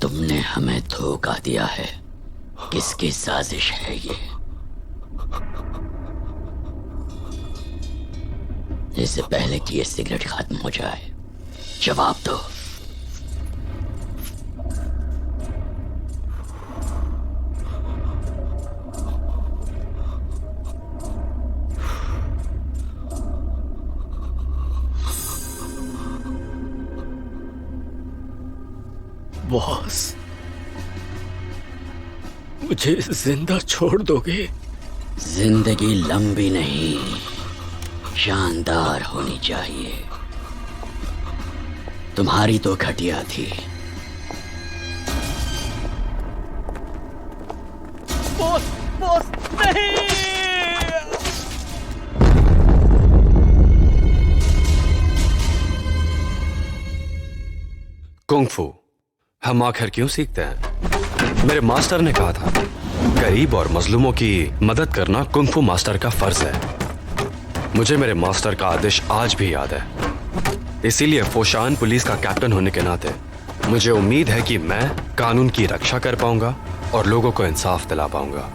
तुमने हमें धोखा दिया है। किसकी साजिश है ये? इससे पहले कि ये सिगरेट खत्म हो जाए, जवाब दो। बॉस, मुझे जिंदा छोड़ दोगे? जिंदगी लंबी नहीं, शानदार होनी चाहिए। तुम्हारी तो घटिया थी। बॉस, बॉस, नहीं! कुंग-फू हम आखिर क्यों सीखते हैं? मेरे मास्टर ने कहा था, गरीब और मजलूमों की मदद करना कुंग-फू मास्टर का फर्ज है। मुझे मेरे मास्टर का आदेश आज भी याद है। इसीलिए फोशान पुलिस का कैप्टन होने के नाते मुझे उम्मीद है कि मैं कानून की रक्षा कर पाऊंगा और लोगों को इंसाफ दिला पाऊंगा।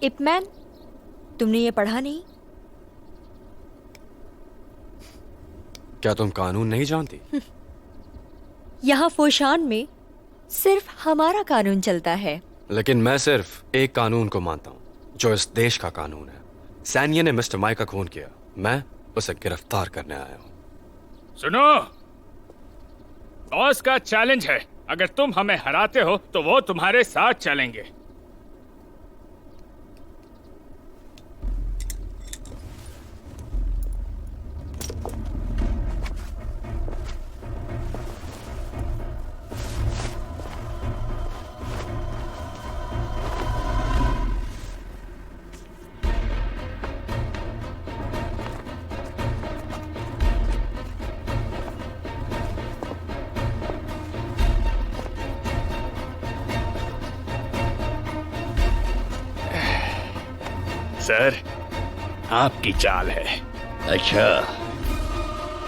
इपमैन, तुमने ये पढ़ा नहीं? क्या तुम कानून नहीं जानती? यहाँ फोशान में सिर्फ हमारा कानून चलता है। लेकिन मैं सिर्फ एक कानून को मानता हूँ, जो इस देश का कानून है। सैन्य ने मिस्टर माई का खून किया, मैं उसे गिरफ्तार करने आया हूँ। सुनो, बॉस का चैलेंज है। अगर तुम हमें हराते हो तो वो तुम्हारे साथ चलेंगे। सर, आपकी चाल है। अच्छा,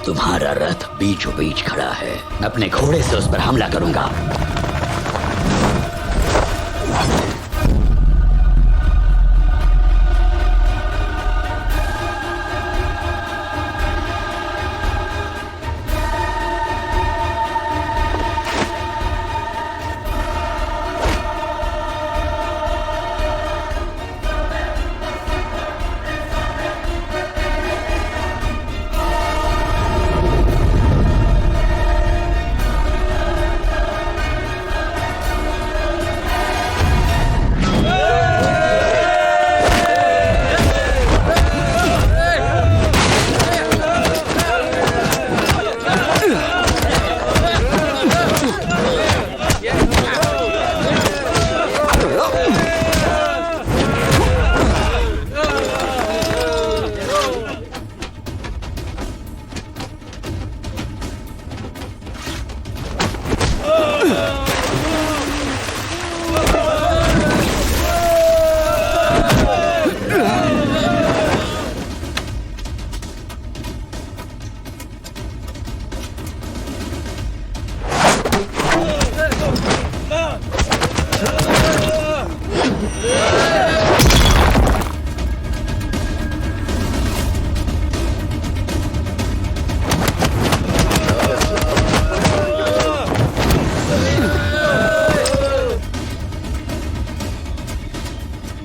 तुम्हारा रथ बीचों बीच खड़ा है। अपने घोड़े से उस पर हमला करूंगा।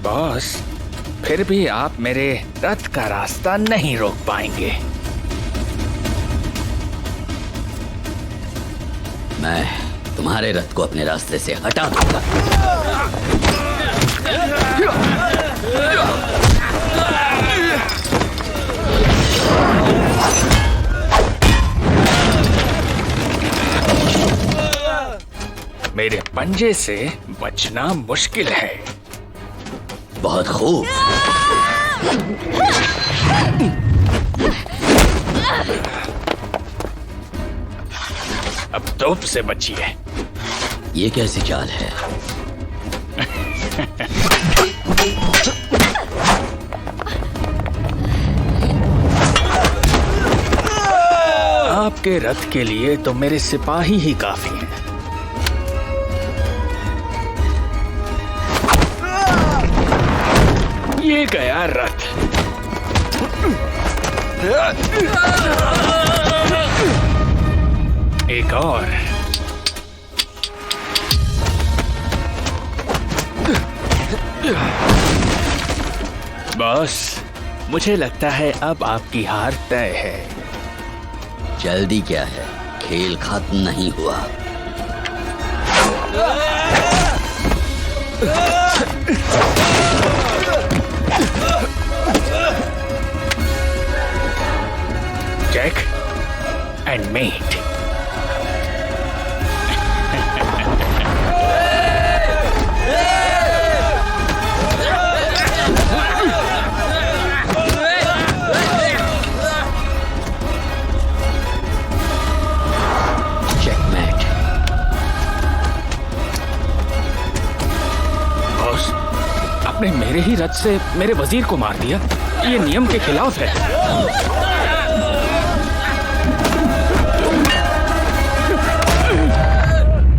बॉस, फिर भी आप मेरे रथ का रास्ता नहीं रोक पाएंगे। मैं तुम्हारे रथ को अपने रास्ते से हटा दूंगा। मेरे पंजे से बचना मुश्किल है। बहुत खूब। अब तोप से बचिए। ये कैसी चाल है? आपके रथ के लिए तो मेरे सिपाही ही काफी हैं। ये गया रथ। एक और। बॉस, मुझे लगता है अब आपकी हार तय है। जल्दी क्या है, खेल खत्म नहीं हुआ। Check and mate. Checkmate. Boss, आपने मेरे ही रथ से मेरे वजीर को मार दिया। ये नियम के खिलाफ है।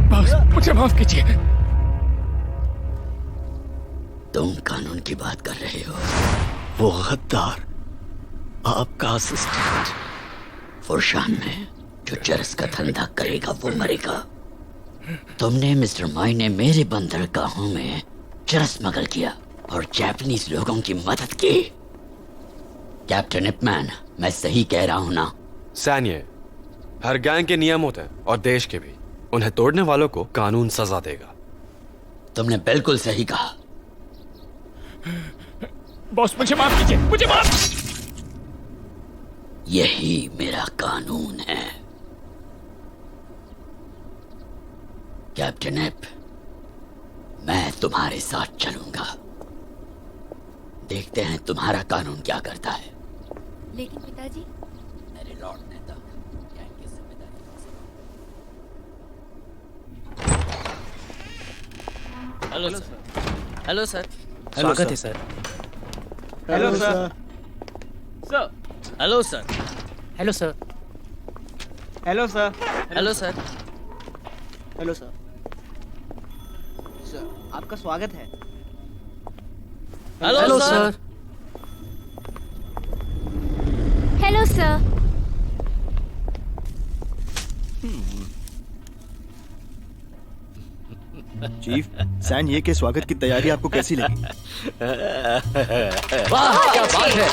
बॉस, मुझे माफ कीजिए। तुम कानून की बात कर रहे हो? वो गद्दार आपका असिस्टेंट फुरशान में जो चरस का धंधा करेगा वो मरेगा। तुमने मिस्टर माई ने मेरे बंदरगाहों में चरस स्मगल किया और जापानीज लोगों की मदद की। कैप्टन इपमैन, मैं सही कह रहा हूं ना? सैन्य, हर गैंग के नियम होते हैं और देश के भी। उन्हें तोड़ने वालों को कानून सजा देगा। तुमने बिल्कुल सही कहा। बॉस, मुझे माफ कीजिए, मुझे माफ। यही मेरा कानून है। कैप्टन एप, मैं तुम्हारे साथ चलूंगा। देखते हैं तुम्हारा कानून क्या करता है। लेकिन पिताजी, मेरे लौटने तक गैंग की जिम्मेदारी। Hello sir. Hello sir. स्वागत है सर। Hello sir. Sir. Hello sir. Hello sir. Hello sir. Hello sir. Hello sir. Sir, आपका स्वागत है। Hello sir. Hello sir. Chief, सैन ये के स्वागत की तैयारी आपको कैसी लगी? वाह, क्या बात है।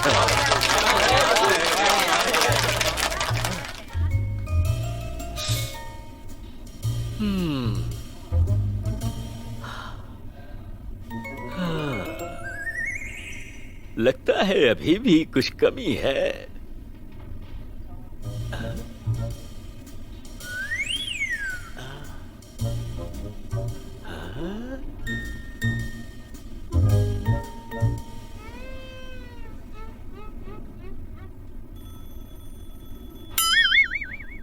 लगता है अभी भी कुछ कमी है।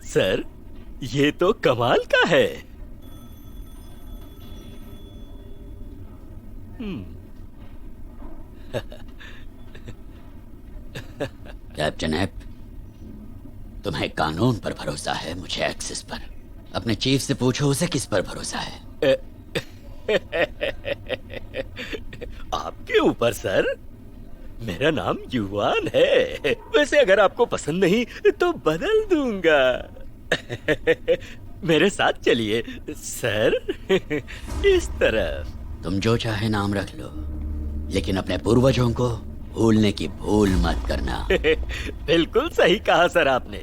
सर, ये तो कमाल का है। कैप्टन एप, तुम्हें कानून पर भरोसा है, मुझे एक्सिस पर। अपने चीफ से पूछो उसे किस पर भरोसा है। आपके ऊपर सर। मेरा नाम युवान है। वैसे अगर आपको पसंद नहीं तो बदल दूंगा। मेरे साथ चलिए सर। इस तरफ। तुम जो चाहे नाम रख लो, लेकिन अपने पूर्वजों को भूलने की भूल मत करना। बिल्कुल सही कहा सर आपने।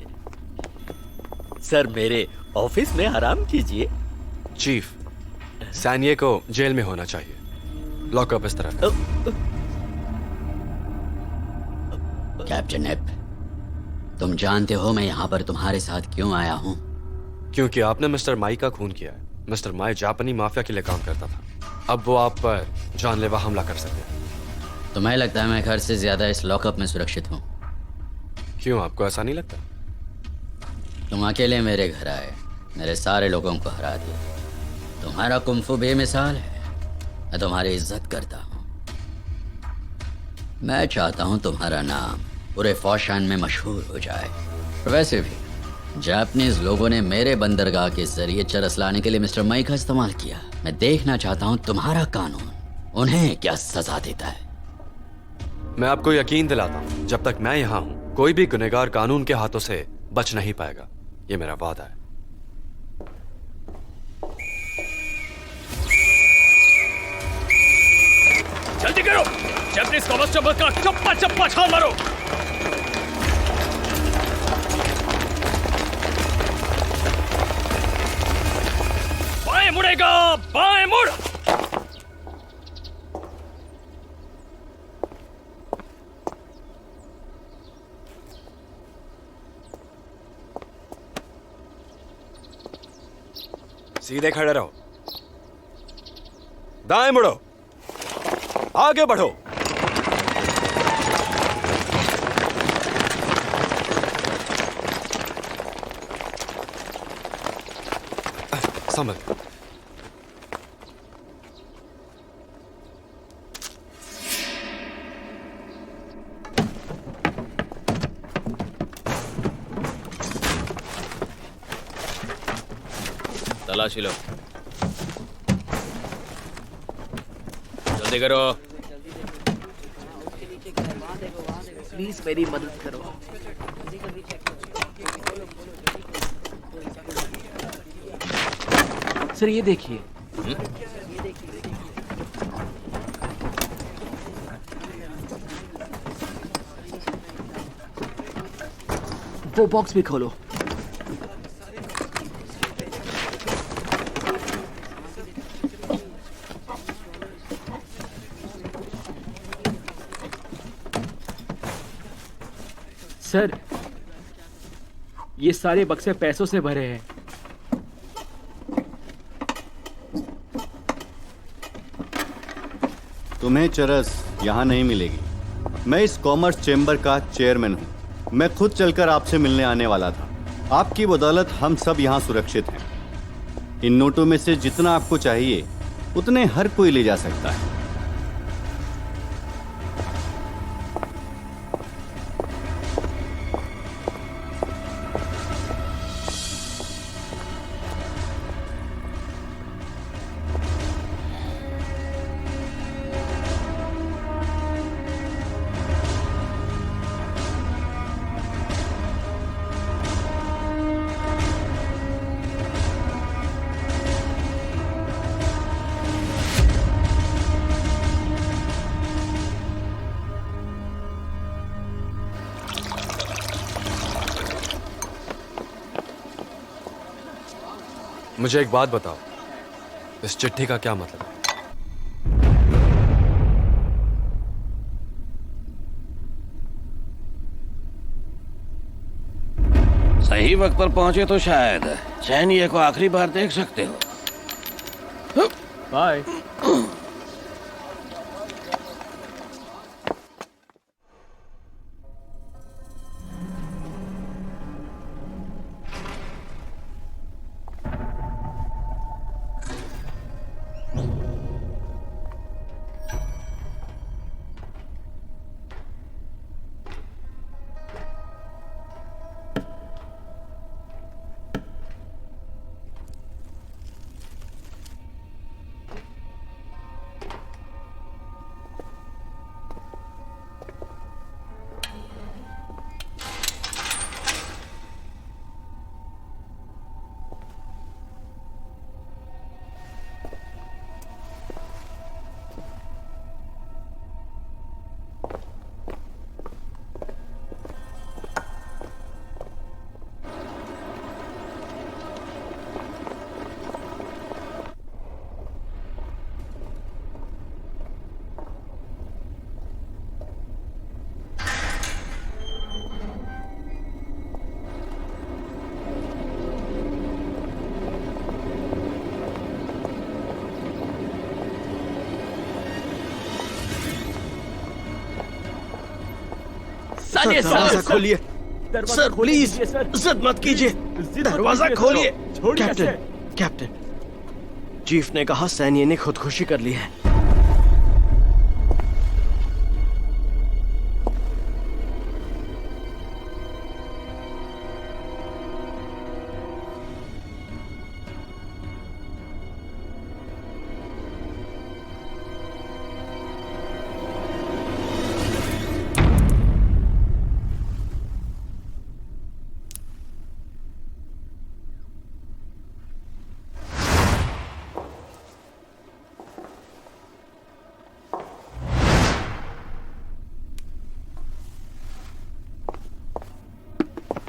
सर, मेरे ऑफिस में आराम कीजिए। चीफ, सैन्य को जेल में होना चाहिए। लॉकअप इस तरफ। कैप्टन एप, तुम जानते हो मैं यहाँ पर तुम्हारे साथ क्यों आया हूँ? क्योंकि आपने मिस्टर माई का खून किया है। मिस्टर माई जापानी माफिया के लिए काम करता था। अब वो आप पर जानलेवा हमला कर सकते हैं। तुम्हें लगता है मैं घर से ज्यादा इस लॉकअप में सुरक्षित हूँ? क्यों, आपको ऐसा नहीं लगता? तुम अकेले मेरे घर आए, मेरे सारे लोगों को हरा दिया। तुम्हारा कुंफू बेमिसाल है, मैं तुम्हारी इज्जत करता हूँ। मैं चाहता हूँ तुम्हारा नाम पूरे फौशान में मशहूर हो जाए। वैसे भी जापानीज लोगों ने मेरे बंदरगाह के जरिए चरस लाने के लिए मिस्टर मई का इस्तेमाल किया। मैं देखना चाहता हूँ तुम्हारा कानून उन्हें क्या सजा देता है। मैं आपको यकीन दिलाता हूँ, जब तक मैं यहाँ हूँ कोई भी गुनहगार कानून के हाथों से बच नहीं पाएगा। ये मेरा वादा है। जल्दी करो, जापानीज कांस्टेबल का चप्पा चप्पा छाल मारो। बाएं मुड़ेगा, बाएं मुड़। सीधे खड़े रहो, दाएं मुड़ो, आगे बढ़ो। समझ। तलाशी लो, जल्दी करो। प्लीज मेरी मदद करो। सर ये देखिए। वो बॉक्स भी खोलो। सर ये सारे बक्से पैसों से भरे हैं। तुम्हें चरस यहाँ नहीं मिलेगी। मैं इस कॉमर्स चेंबर का चेयरमैन हूँ। मैं खुद चलकर आपसे मिलने आने वाला था। आपकी बदौलत हम सब यहाँ सुरक्षित हैं। इन नोटों में से जितना आपको चाहिए उतने हर कोई ले जा सकता है। मुझे एक बात बताओ, इस चिट्ठी का क्या मतलब है? सही वक्त पर पहुंचे तो शायद चैनिये को आखिरी बार देख सकते हो। बाय। दरवाजा खोलिए सर, प्लीज सर जिद मत कीजिए, दरवाजा खोलिए। छोड़िए कैप्टन, सर। कैप्टन, चीफ ने कहा सैन्य ने खुदकुशी कर ली है।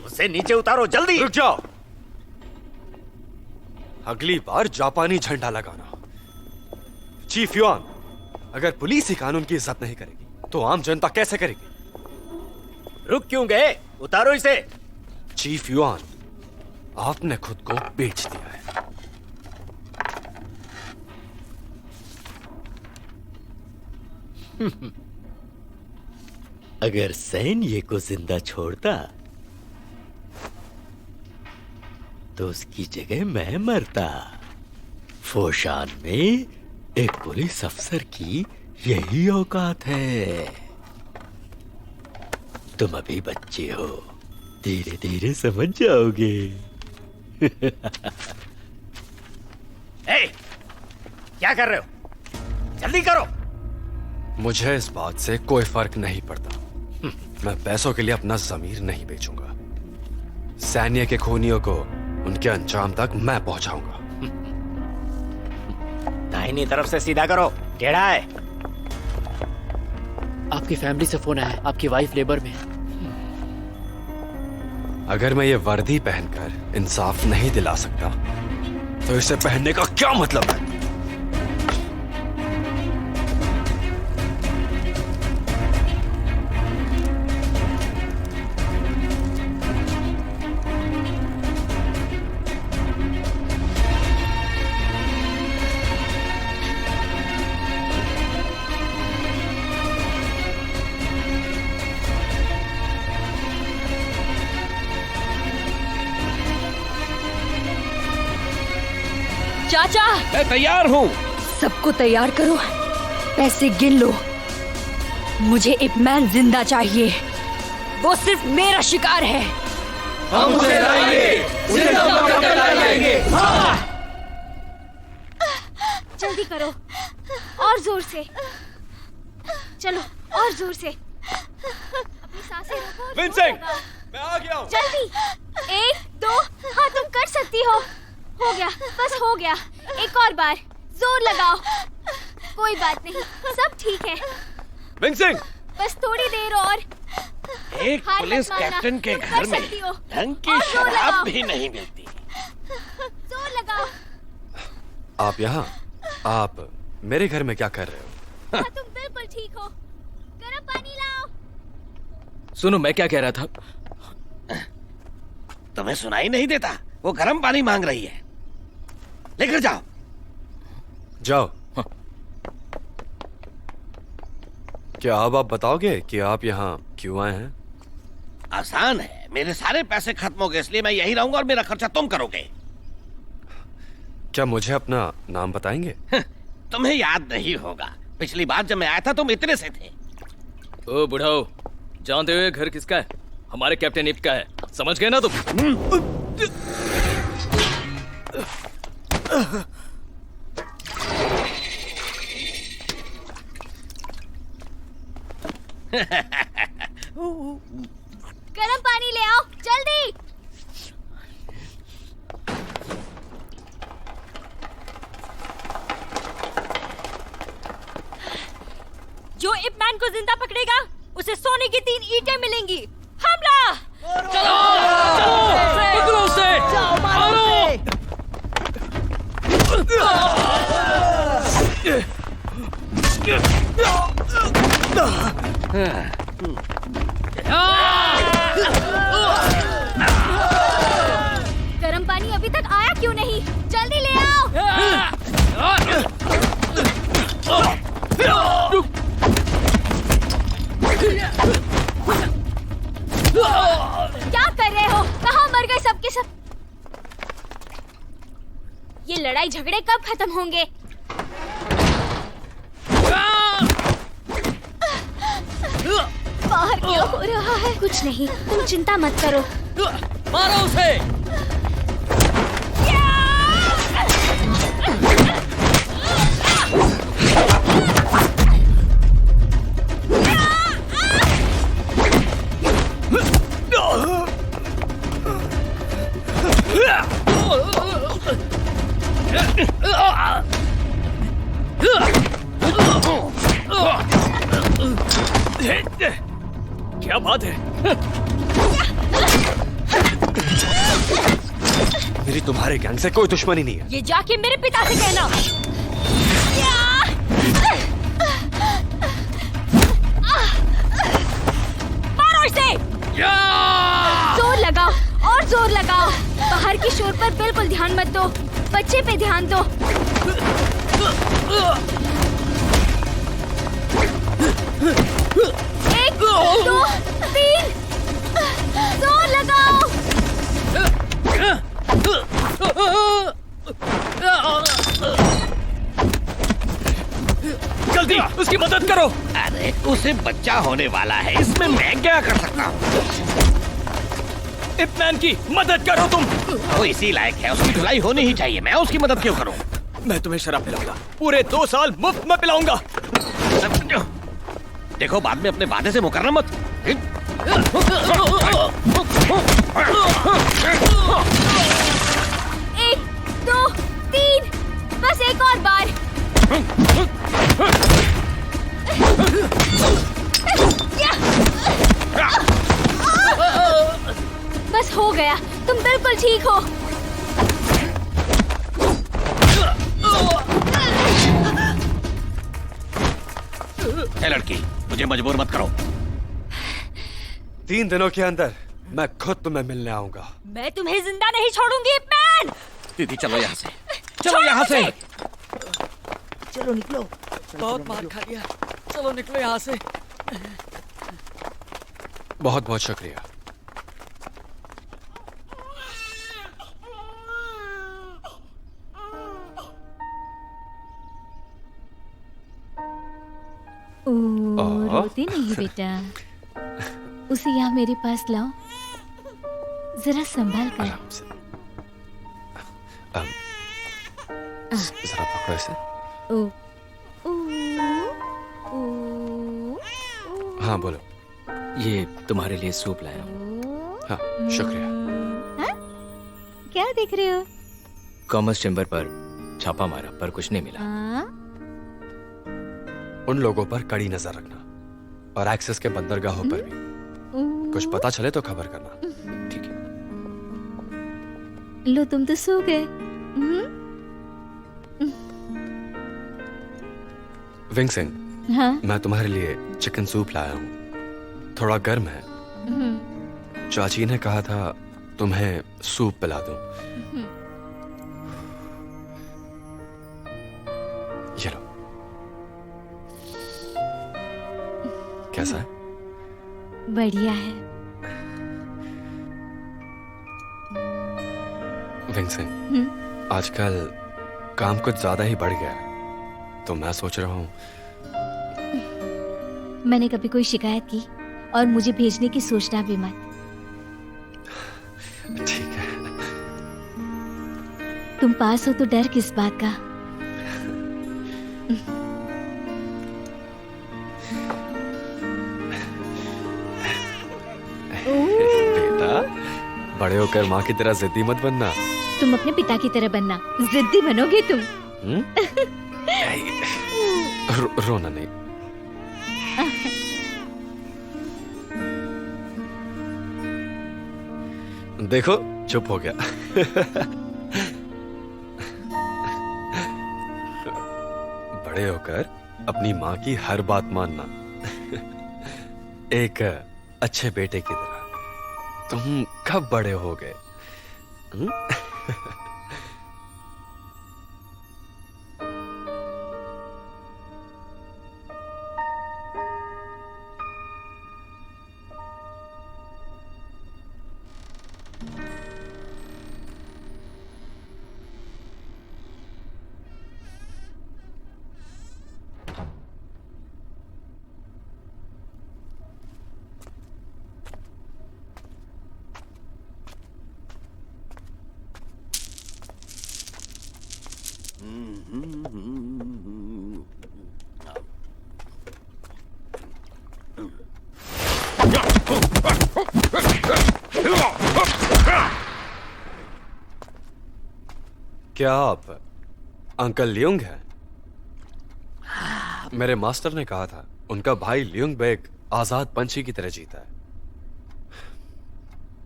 उसे नीचे उतारो जल्दी। रुक जाओ, अगली बार जापानी झंडा लगाना। चीफ युआन, अगर पुलिस ही कानून की इज्जत नहीं करेगी तो आम जनता कैसे करेगी? रुक क्यों गए? उतारो इसे। चीफ युआन, आपने खुद को बेच दिया है। अगर सैन्य को जिंदा छोड़ता तो उसकी जगह मैं मरता। फोशान में एक पुलिस अफसर की यही औकात है। तुम अभी बच्चे हो, धीरे धीरे समझ जाओगे। ए, क्या कर रहे हो? जल्दी करो। मुझे इस बात से कोई फर्क नहीं पड़ता। मैं पैसों के लिए अपना जमीर नहीं बेचूंगा। सैन्य के खूनियों को उनके अंजाम तक मैं पहुंचाऊंगा। दाहिनी तरफ से सीधा करो, टेढ़ा है। आपकी फैमिली से फोन आया है, आपकी वाइफ लेबर में है। अगर मैं ये वर्दी पहनकर इंसाफ नहीं दिला सकता तो इसे पहनने का क्या मतलब है? चाचा, मैं तैयार हूँ। सबको तैयार करो, पैसे गिन लो। मुझे एक मैन जिंदा चाहिए, वो सिर्फ मेरा शिकार है। हम उसे लाएंगे, जिंदा पकड़ कर लाएंगे। जल्दी करो, और जोर से। चलो, और जोर से। अपनी सांसें रोको। विंसेंट, मैं आ गया हूँ। जल्दी। 1, 2, हाँ तुम कर सकती हो। हो गया, बस हो गया। एक और बार, जोर लगाओ। कोई बात नहीं, सब ठीक है। विंसेंट, बस थोड़ी देर और। एक हार पुलिस मत मानना, कैप्टन के तुम घर कर में सकती हो। ढंग की और जोर शराब लगाओ। भी नहीं मिलती। जोर लगाओ। आप यहाँ, आप मेरे घर में क्या कर रहे हो? हाँ, तुम बिल्कुल ठीक हो। गर्म पानी लाओ। सुनो, मैं क्या कह रहा था। तुम्हें सुनाई नहीं देता? वो गर्म पानी मांग रही है, लेकर जाओ। जाओ। क्या अब आप बताओगे कि आप यहाँ क्यों आए हैं? आसान है, मेरे सारे पैसे खत्म हो गए, इसलिए मैं यही रहूंगा और मेरा खर्चा तुम करोगे। क्या मुझे अपना नाम बताएंगे? तुम्हें याद नहीं होगा, पिछली बार जब मैं आया था तुम इतने से थे। ओ बुढ़ाओ, जानते हुए घर किसका है? हमारे कैप्टन इप का है, समझ गए ना तुम? गर्म पानी ले आओ, जल्दी। जो इप मैन को जिंदा पकड़ेगा उसे सोने की 3 ईंटें मिलेंगी। हमला! पकड़ो उसे! गर्म पानी अभी तक आया क्यों नहीं? जल्दी ले आओ। लड़ाई झगड़े कब खत्म होंगे? बाहर क्या हो रहा है? कुछ नहीं, तुम चिंता मत करो। मारो उसे। क्या बात है? मेरी तुम्हारे गैंग से कोई दुश्मनी नहीं है। ये जाके मेरे पिता से कहना। मारो इसे। जोर लगाओ और जोर लगाओ। बाहर की शोर पर बिल्कुल ध्यान मत दो, बच्चे पे ध्यान दो। एक, दो, तीन, जोर लगाओ। जल्दी उसकी मदद करो। अरे उसे बच्चा होने वाला है, इसमें मैं क्या कर सकता हूँ? इपमैन की मदद करो तुम। वो इसी लायक है, उसकी धुलाई होनी ही चाहिए। मैं उसकी मदद क्यों करूँ? मैं तुम्हें शराब पिलाऊंगा, पूरे 2 साल मुफ्त में पिलाऊंगा। देखो बाद में अपने वादे से मुकरना मत। एक, दो, तीन, बस एक और बार। बस हो गया, तुम बिल्कुल ठीक हो। ए लड़की, मुझे मजबूर मत करो। 3 दिनों के अंदर मैं खुद तुम्हें मिलने आऊंगा। मैं तुम्हें जिंदा नहीं छोड़ूंगी इपमैन। दीदी चलो यहाँ से, चलो यहाँ से। चलो निकलो, बहुत मार खा लिया। चलो निकलो यहाँ से। बहुत बहुत शुक्रिया। रोती नहीं बेटा, उसे यहाँ मेरे पास लाओ, जरा संभाल कर। आराम से। जरा पकड़ो इसे। हाँ बोलो। ये तुम्हारे लिए सूप लाया हूँ। हाँ शुक्रिया। हाँ? क्या देख रहे हो? कॉमर्स चेंबर पर छापा मारा पर कुछ नहीं मिला। उन लोगों पर कड़ी नजर रखना और एक्सेस के बंदरगाहों पर भी। कुछ पता चले तो खबर करना। ठीक है। लो तुम तो सो गए। विंग सिंह, हाँ? मैं तुम्हारे लिए चिकन सूप लाया हूँ। थोड़ा गर्म है। चाची ने कहा था तुम्हें सूप पिला दूं। ये लो। कैसा है? बढ़िया है। विंग सिंह, आजकल काम कुछ ज्यादा ही बढ़ गया है, तो मैं सोच रहा हूँ। मैंने कभी कोई शिकायत की और मुझे भेजने की सोचना भी मत। ठीक है। तुम पास हो तो डर किस बात का? बेटा, बड़े होकर माँ की तरह जिद्दी मत बनना। तुम अपने पिता की तरह बनना, जिद्दी बनोगे तुम। रोना नहीं। देखो चुप हो गया। बड़े होकर अपनी माँ की हर बात मानना। एक अच्छे बेटे की तरह। तुम कब बड़े हो गए? क्या आप अंकल लियोंग हैं? मेरे मास्टर ने कहा था उनका भाई लियोंग बेग आजाद पंछी की तरह जीता है,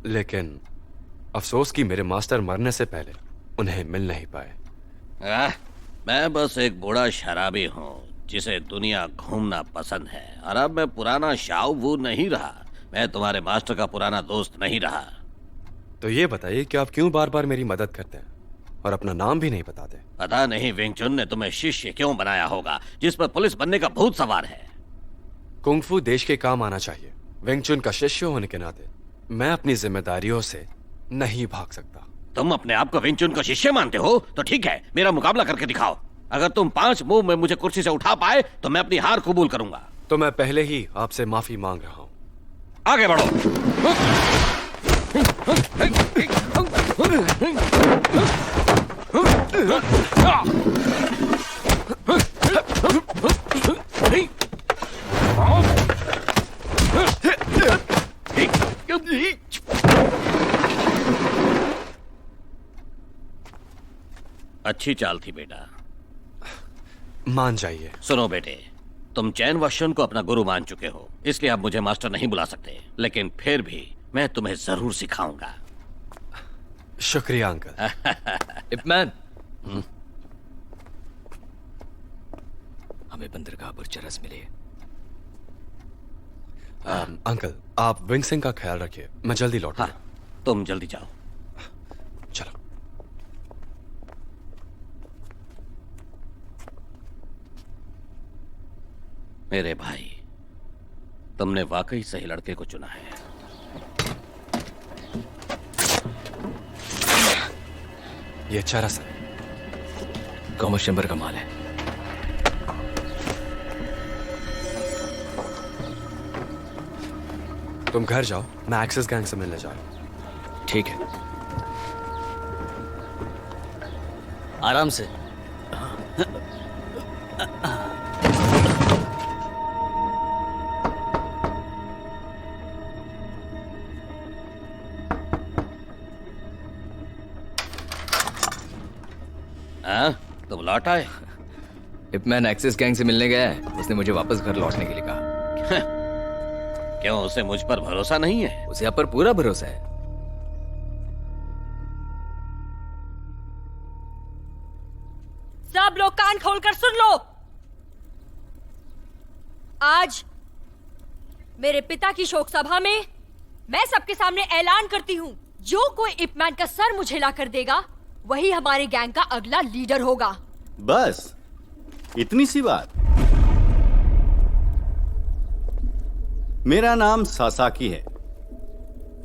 लेकिन अफसोस कि मेरे मास्टर मरने से पहले उन्हें मिल नहीं पाए। मैं बस एक बूढ़ा शराबी हूँ जिसे दुनिया घूमना पसंद है, और अब मैं पुराना शाऊ वू नहीं रहा। मैं तुम्हारे मास्टर का पुराना दोस्त नहीं रहा। तो ये बताइए कि आप क्यों बार बार मेरी मदद करते हैं और अपना नाम भी नहीं बताते? पता नहीं विंग चुन ने तुम्हें शिष्य क्यों बनाया होगा जिस पर पुलिस बनने का भूत सवार है। कुंग-फू देश के काम आना चाहिए। विंग चुन का शिष्य होने के नाते मैं अपनी जिम्मेदारियों से नहीं भाग सकता। तुम अपने आप को विंग चुन का शिष्य मानते हो तो ठीक है, मेरा मुकाबला करके दिखाओ। अगर तुम 5 मूव में मुझे कुर्सी से उठा पाए तो मैं अपनी हार कबूल करूंगा। तो मैं पहले ही आपसे माफी मांग रहा हूं। आगे बढ़ो। अच्छी चाल थी बेटा। मान जाइए। सुनो बेटे, तुम चैन वशन को अपना गुरु मान चुके हो, इसलिए आप मुझे मास्टर नहीं बुला सकते, लेकिन फिर भी मैं तुम्हें जरूर सिखाऊंगा। शुक्रिया अंकल। इपमैन, हमें बंदरगाह पर चरस मिले। अंकल, आप विंग सिंह का ख्याल रखिए, मैं जल्दी लौटूंगा। हाँ, तुम जल्दी जाओ। चलो। मेरे भाई, तुमने वाकई सही लड़के को चुना है। ये चरस है। कॉमर्स चैम्बर का माल है। तुम घर जाओ, मैं एक्सिस गैंग से मिलने जा रहा हूं। ठीक है। आराम से। तुम लौट आए? इपमैन एक्सिस गैंग से मिलने गया है, उसने मुझे वापस घर लौटने के लिए कहा। क्यों, उसे मुझ पर भरोसा नहीं है? उसे आप पर पूरा भरोसा है। सब लोग कान खोलकर सुन लो। आज मेरे पिता की शोक सभा में मैं सबके सामने ऐलान करती हूँ, जो कोई इपमैन का सर मुझे लाकर देगा वही हमारे गैंग का अगला लीडर होगा। बस इतनी सी बात? मेरा नाम सासाकी है।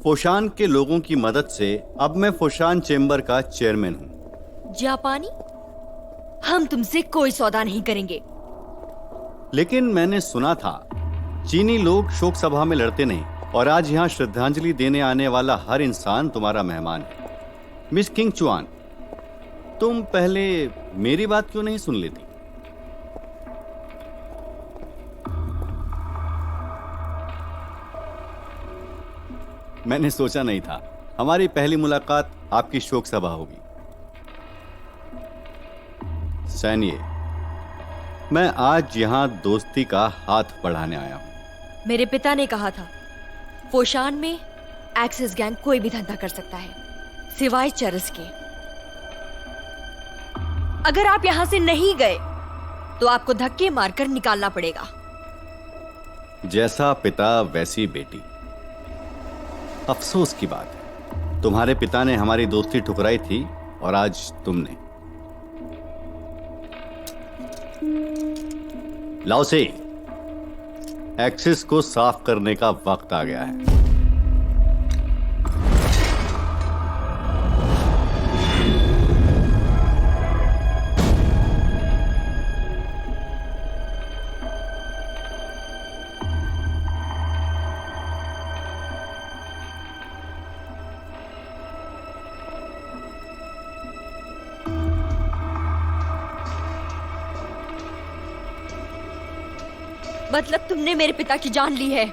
फोशान के लोगों की मदद से अब मैं फोशान चेंबर का चेयरमैन हूं। जापानी, हम तुमसे कोई सौदा नहीं करेंगे। लेकिन मैंने सुना था चीनी लोग शोक सभा में लड़ते नहीं, और आज यहां श्रद्धांजलि देने आने वाला हर इंसान तुम्हारा मेहमान है। मिस किंग चुआन, तुम पहले मेरी बात क्यों नहीं सुन लेती? मैंने सोचा नहीं था हमारी पहली मुलाकात आपकी शोक सभा होगी। सैनिये, मैं आज यहां दोस्ती का हाथ बढ़ाने आया हूं। मेरे पिता ने कहा था, फोशान में एक्सिस गैंग कोई भी धंधा कर सकता है सिवाय चरस के। अगर आप यहां से नहीं गए तो आपको धक्के मारकर निकालना पड़ेगा। जैसा पिता वैसी बेटी। अफसोस की बात है, तुम्हारे पिता ने हमारी दोस्ती ठुकराई थी और आज तुमने। लाओसे, एक्सिस को साफ करने का वक्त आ गया है। मतलब तुमने मेरे पिता की जान ली है?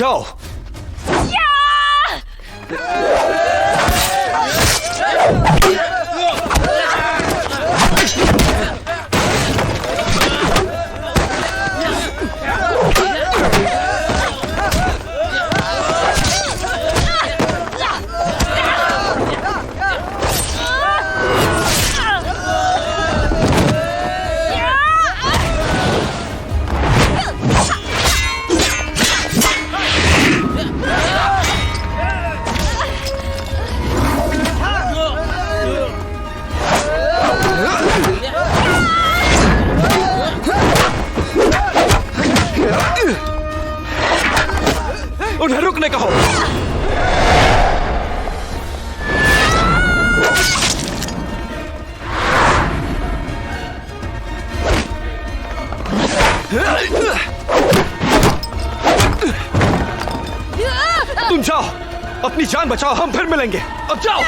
जाओ। उन्हें रुकने कहो। तुम जाओ, अपनी जान बचाओ, हम फिर मिलेंगे। अब जाओ।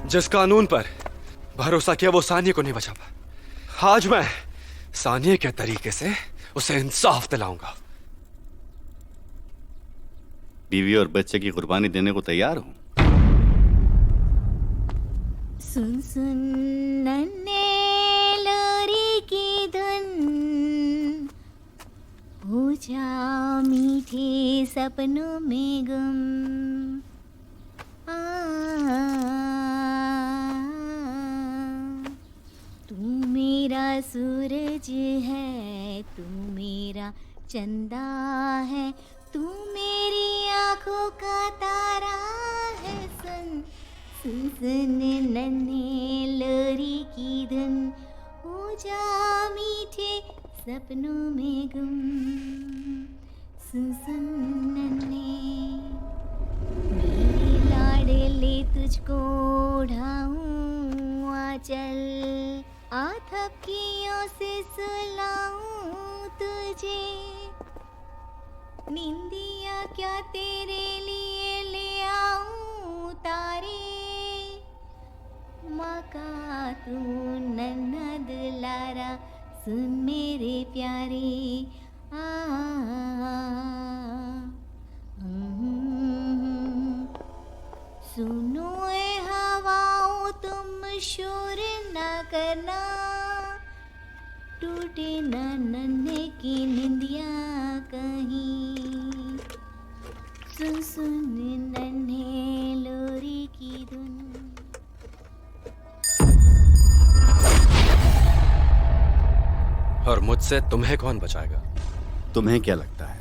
जिस कानून पर भरोसा किया वो सानिया को नहीं बचा पा। आज मैं सानिया के तरीके से उसे इंसाफ दिलाऊंगा। बीवी और बच्चे की कुर्बानी देने को तैयार हूं। सुन सुन नन्हे लोरी की धुन, हो जा मीठे सपनों में गुम। तू मेरा सूरज है, तू मेरा चंदा है, तू मेरी आंखों का तारा है। सुन सुन सुन नन्हे लोरी की धुन, हो जा मीठे सपनों में गुम। सुन सुन नन्हे मेरे लाडले, तुझको ढाऊं आंचल, आथपकियों से सुलाऊं तुझे। निंदिया क्या तेरे लिए ले आऊं तारे, माँ का तू नन्हा दुलारा, सुन मेरे प्यारे। सुनो ए हवाओं तुम शोर न करना, टूटे न नन्हे की निंदिया कहीं। सुन सुन नन्हे लोरी की धुन। और मुझसे तुम्हें कौन बचाएगा? तुम्हें क्या लगता है?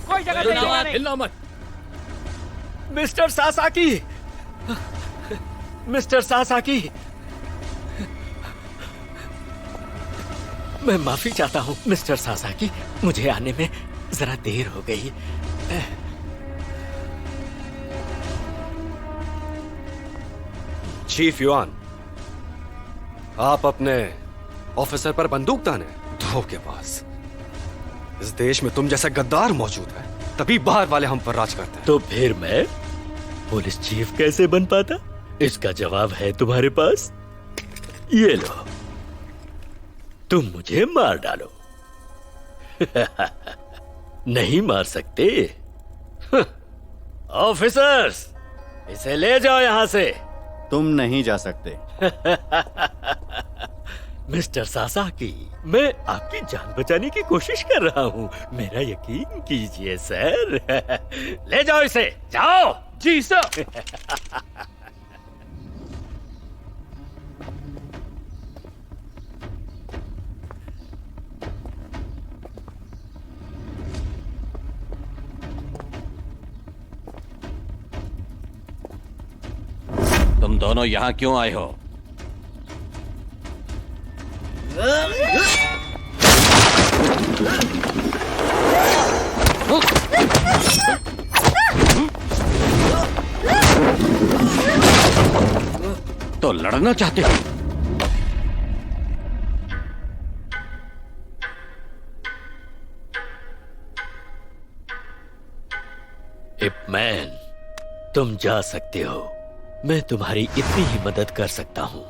कोई जगह हिलना मत। मिस्टर सासाकी, मिस्टर सासाकी, मैं माफी चाहता हूँ मिस्टर सासाकी, मुझे आने में जरा देर हो गई। चीफ युआन, आप अपने ऑफिसर पर बंदूक ताने? धोखेबाज। इस देश में तुम जैसा गद्दार मौजूद है, तभी बाहर वाले हम पर राज करते हैं। तो फिर मैं पुलिस चीफ कैसे बन पाता? इसका जवाब है तुम्हारे पास, ये लो, तुम मुझे मार डालो। नहीं मार सकते? ऑफिसर्स, इसे ले जाओ यहां से। तुम नहीं जा सकते। मिस्टर सासाकी, मैं आपकी जान बचाने की कोशिश कर रहा हूँ, मेरा यकीन कीजिए सर। ले जाओ इसे, जाओ। जी सर। तुम दोनों यहाँ क्यों आए हो? तो लड़ना चाहते हो? इप मैन, तुम जा सकते हो, मैं तुम्हारी इतनी ही मदद कर सकता हूं।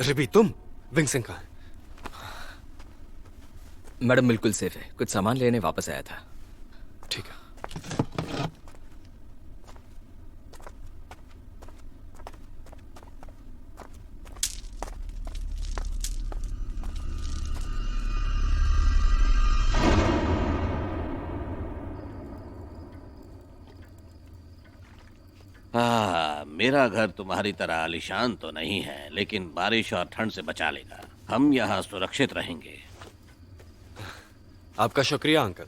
रिबी, तुम? विंगसिंग कहाँ है? मैडम बिल्कुल सेफ है, कुछ सामान लेने वापस आया था। ठीक है। मेरा घर तुम्हारी तरह आलीशान तो नहीं है, लेकिन बारिश और ठंड से बचा लेगा। हम यहाँ सुरक्षित रहेंगे। आपका शुक्रिया अंकल।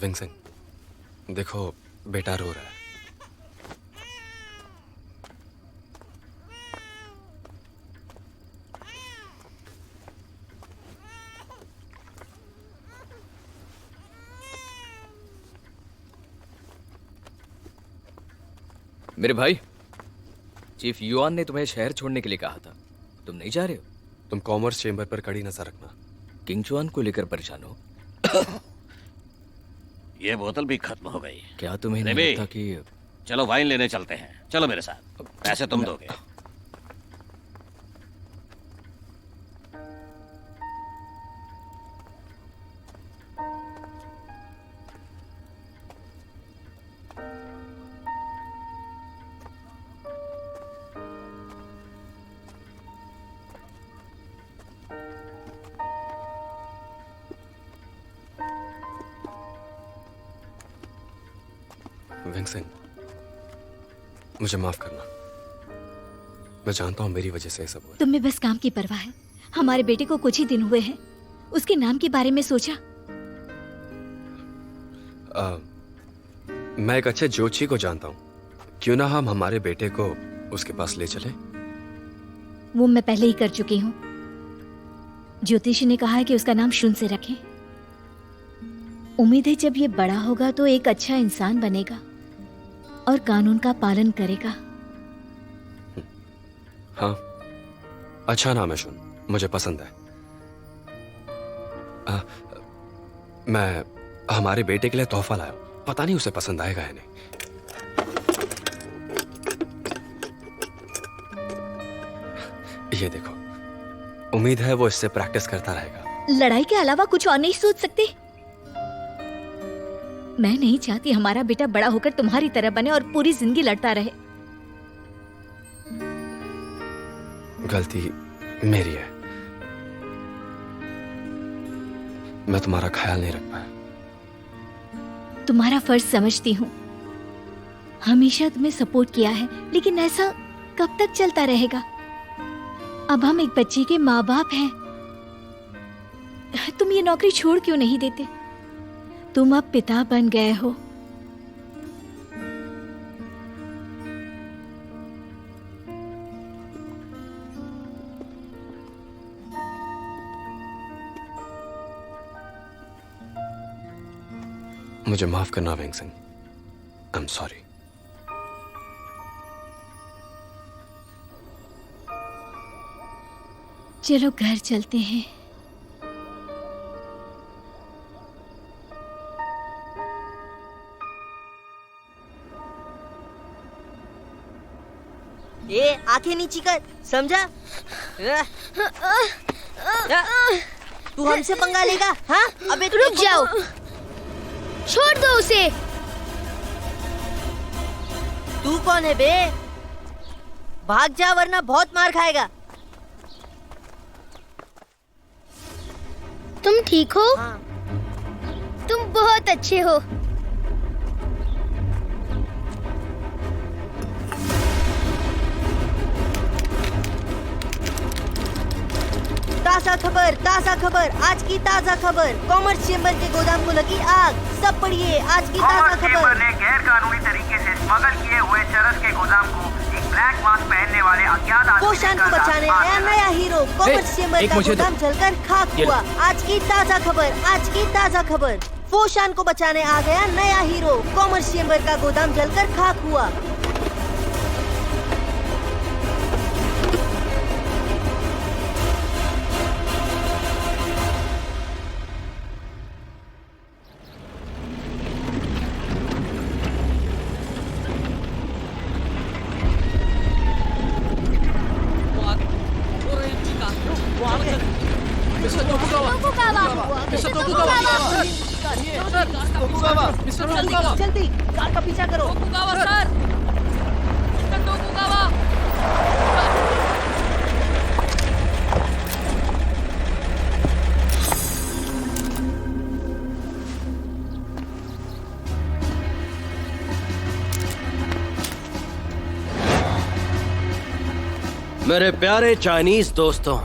विंगसिंग, देखो बेटा रो रहा है। मेरे भाई, चीफ युआन ने तुम्हें शहर छोड़ने के लिए कहा था, तुम नहीं जा रहे हो? तुम कॉमर्स चेंबर पर कड़ी नजर रखना। किंग चुआन को लेकर परेशान हो? ये बोतल भी खत्म हो गई। क्या तुम्हें नहीं रिबी, लगता कि... चलो वाइन लेने चलते हैं। चलो मेरे साथ। पैसे तुम दोगे। विंगसिंग, मुझे माफ करना। मैं जानता हूं मेरी वजह से ये सब हुआ। तुम्हें बस काम की परवाह है। हमारे बेटे को कुछ ही दिन हुए हैं, उसके नाम के बारे में सोचा? मैं एक अच्छे ज्योतिषी को जानता हूं, क्यों ना हम हमारे बेटे को उसके पास ले चले? वो मैं पहले ही कर चुकी हूँ। ज्योतिषी ने कहा है कि उसका नाम शुन से रखें। उम्मीद है जब ये बड़ा होगा तो एक अच्छा इंसान बनेगा और कानून का पालन करेगा। हाँ, अच्छा नाम है शुन, मुझे पसंद है। मैं हमारे बेटे के लिए तोहफा लाया, पता नहीं उसे पसंद आएगा या नहीं। ये देखो, उम्मीद है वो इससे प्रैक्टिस करता रहेगा। लड़ाई के अलावा कुछ और नहीं सोच सकते? मैं नहीं चाहती हमारा बेटा बड़ा होकर तुम्हारी तरह बने और पूरी जिंदगी लड़ता रहे। गलती मेरी है, मैं तुम्हारा ख्याल नहीं रख पाया। तुम्हारा फर्ज समझती हूँ, हमेशा तुम्हें सपोर्ट किया है, लेकिन ऐसा कब तक चलता रहेगा? अब हम एक बच्चे के माँ बाप हैं। तुम ये नौकरी छोड़ क्यों नहीं देते? तुम अब पिता बन गए हो। मुझे माफ करना wing Singh, I am sorry. चलो घर चलते हैं। ये आंखें नीची कर, समझा? तू हमसे पंगा लेगा? हाँ? अबे रुक जाओ, छोड़ दो उसे। तू कौन है बे? भाग जा वरना बहुत मार खाएगा। तुम ठीक हो? हाँ। तुम बहुत अच्छे हो। ताजा खबर, आज की ताजा खबर। कॉमर्स चेंबर के गोदाम को लगी आग। सब पढ़िए आज की ताजा खबर। ने गैर कानूनी तरीके से स्मगल किए हुए चरस के गोदाम को एक ब्लैक मास्क पहनने वाले अज्ञात आदमी पोशान को बचाने आया नया हीरो। कॉमर्स चेंबर का गोदाम जलकर खाक हुआ। आज की ताजा खबर। पोशान को बचाने आ गया नया हीरो। कॉमर्स चेंबर का गोदाम जलकर खाक हुआ। जल्दी कार का पीछा करो। मेरे प्यारे चाइनीज दोस्तों,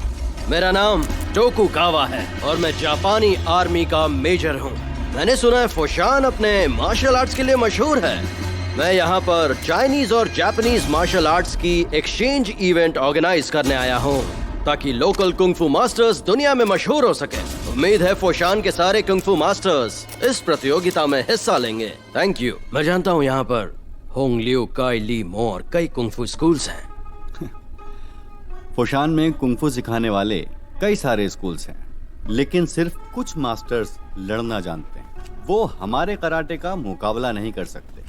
मेरा नाम टोकुगावा है और मैं जापानी आर्मी का मेजर हूँ। मैंने सुना है फोशान अपने मार्शल आर्ट्स के लिए मशहूर है। मैं यहाँ पर चाइनीज और जापानीज मार्शल आर्ट्स की एक्सचेंज इवेंट ऑर्गेनाइज करने आया हूँ ताकि लोकल कुंग-फू मास्टर्स दुनिया में मशहूर हो सके। उम्मीद है फोशान के सारे कुंग-फू मास्टर्स इस प्रतियोगिता में हिस्सा लेंगे। Thank you. मैं जानता हूँ यहाँ पर होंग लियू, काई ली मो और कई कुंग-फू स्कूल्स हैं। फोशान में कुंग-फू सिखाने वाले कई सारे स्कूल्स हैं, लेकिन सिर्फ कुछ मास्टर्स लड़ना जानते हैं। वो हमारे कराटे का मुकाबला नहीं कर सकते।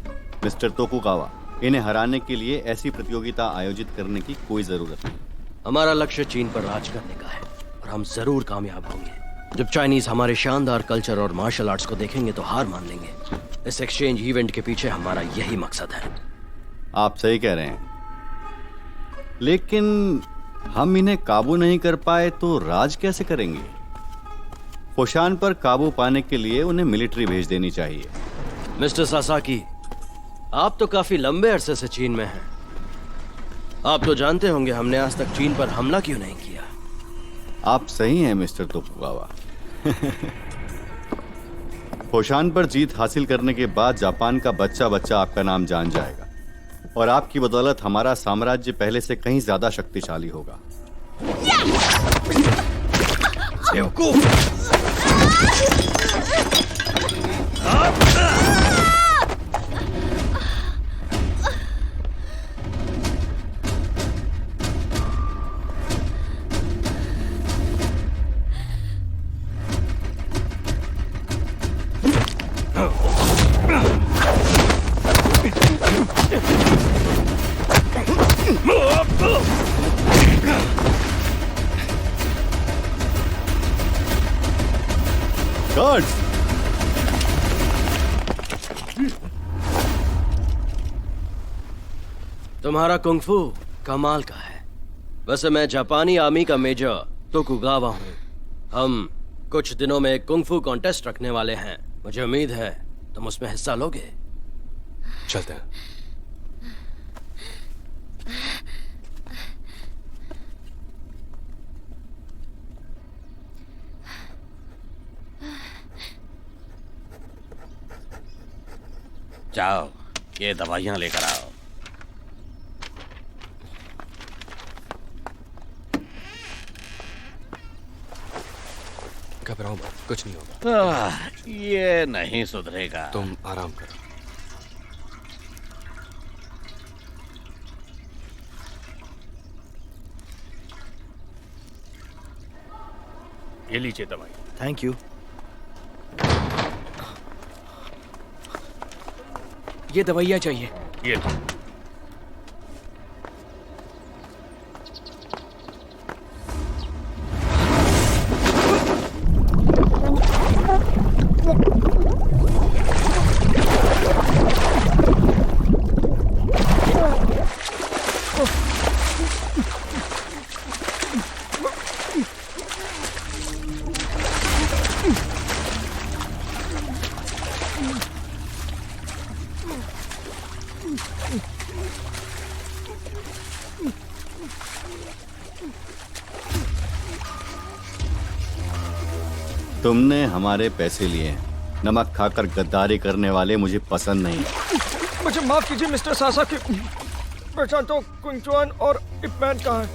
मिस्टर तोकुगावा, इन्हें हराने के लिए ऐसी प्रतियोगिता आयोजित करने की कोई जरूरत नहीं। हमारा लक्ष्य चीन पर राज करने का है और हम जरूर कामयाब होंगे। जब चाइनीज हमारे शानदार कल्चर और मार्शल आर्ट्स को देखेंगे तो हार मान लेंगे। इस एक्सचेंज इवेंट के पीछे हमारा यही मकसद है। आप सही कह रहे हैं, लेकिन हम इन्हें काबू नहीं कर पाए तो राज कैसे करेंगे? फोशान पर काबू पाने के लिए उन्हें मिलिट्री भेज देनी चाहिए। मिस्टर सासाकी, आप तो काफी लंबे अरसे से चीन में हैं। आप तो जानते होंगे हमने आज तक चीन पर हमला क्यों नहीं किया। आप सही हैं मिस्टर तोकुगावा। फोशान पर जीत हासिल करने के बाद जापान का बच्चा बच्चा आपका नाम जान जाएगा और आपकी बदौलत हमारा साम्राज्य पहले से कहीं ज्यादा शक्तिशाली होगा। Guards! तुम्हारा कुंग-फू कमाल का है। वैसे मैं जापानी आर्मी का मेजर तोकुगावा हूँ। हम कुछ दिनों में कुंग-फू कॉन्टेस्ट रखने वाले हैं। मुझे उम्मीद है तुम उसमें हिस्सा लोगे। चलते हैं। जाओ, ये दवाइयां लेकर आओ। घबराओ मत, कुछ नहीं होगा। ये नहीं सुधरेगा। तुम आराम करो। ये लीजिए दवाई। Thank you. ये दवाइयाँ चाहिए। ये लो। तुमने हमारे पैसे लिए हैं। नमक खाकर गद्दारी करने वाले मुझे पसंद नहीं। मुझे माफ कीजिए मिस्टर सासा की मैं जानता हूँ कुंचुआन और इपमैन कहाँ है।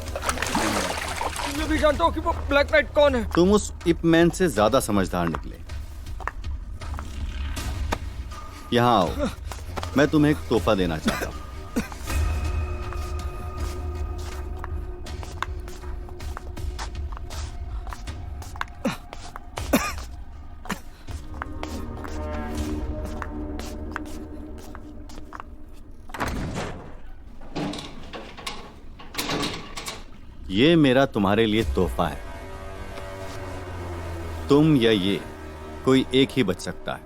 मैं भी जानता हूँ कि वो ब्लैक नाइट कौन है। तुम उस इपमैन से ज्यादा समझदार निकले। यहाँ आओ, मैं तुम्हें एक तोहफा देना चाहता हूँ। ये मेरा तुम्हारे लिए तोहफा है। तुम या ये, कोई एक ही बच सकता है।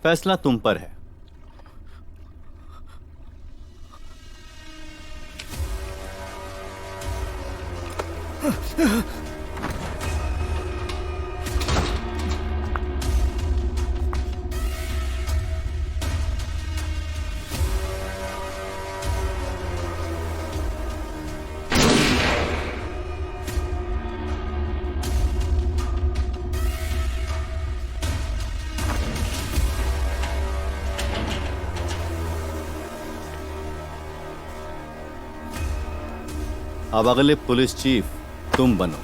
फैसला तुम पर है। अब अगले पुलिस चीफ तुम बनो।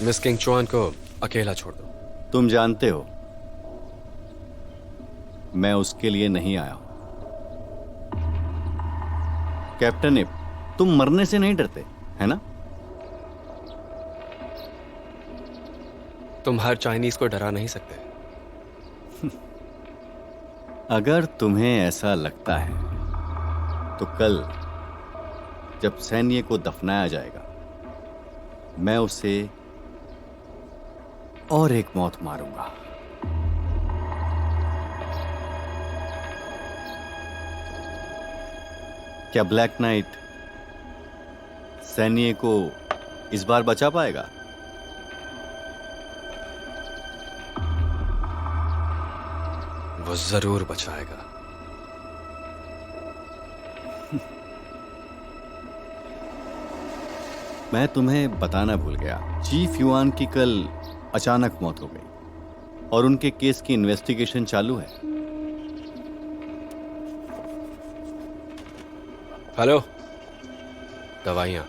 मिस किंग चुआन को अकेला छोड़ दो। तुम जानते हो मैं उसके लिए नहीं आया हूं। कैप्टन इप, तुम मरने से नहीं डरते, है ना? तुम हर चाइनीज को डरा नहीं सकते। अगर तुम्हें ऐसा लगता है तो कल जब सैन्य को दफनाया जाएगा मैं उसे और एक मौत मारूंगा। क्या ब्लैक नाइट सैन्य को इस बार बचा पाएगा? वो जरूर बचाएगा। मैं तुम्हें बताना भूल गया, चीफ युआन की कल अचानक मौत हो गई और उनके केस की इन्वेस्टिगेशन चालू है। हेलो, दवाइयां।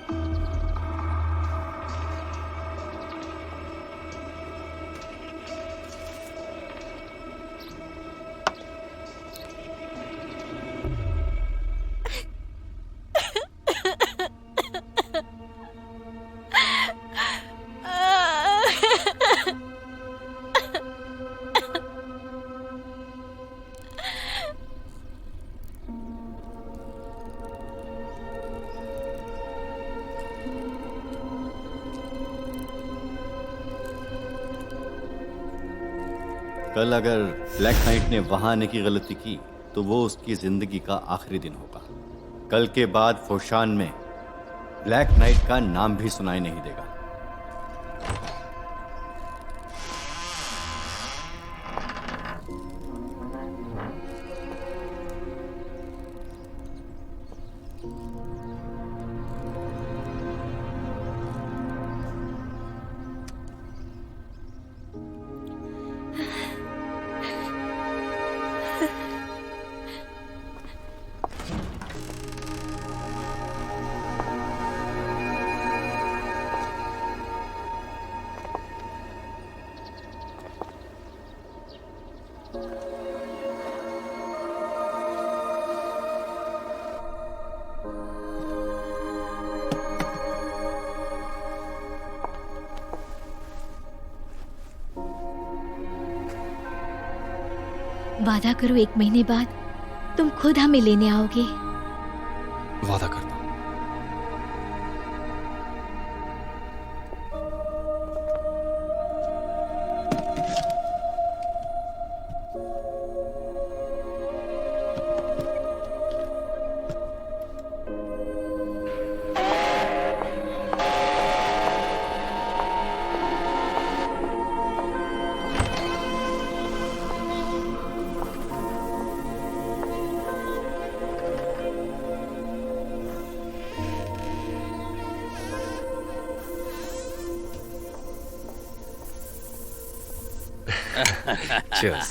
कल अगर ब्लैक नाइट ने वहां आने की गलती की तो वो उसकी जिंदगी का आखिरी दिन होगा। कल के बाद फोशान में ब्लैक नाइट का नाम भी सुनाई नहीं देगा। वादा करो 1 महीने बाद तुम खुद हमें लेने आओगे। वादा करता हूँ। Cheers.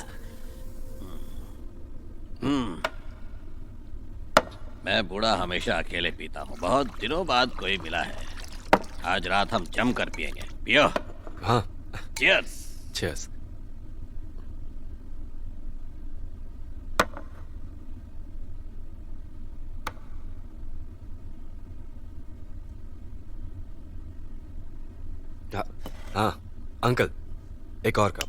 मैं बूढ़ा हमेशा अकेले पीता हूँ। बहुत दिनों बाद कोई मिला है। आज रात हम जम कर पिएंगे। पियो। हाँ। Cheers. Cheers. हाँ अंकल, एक और कप।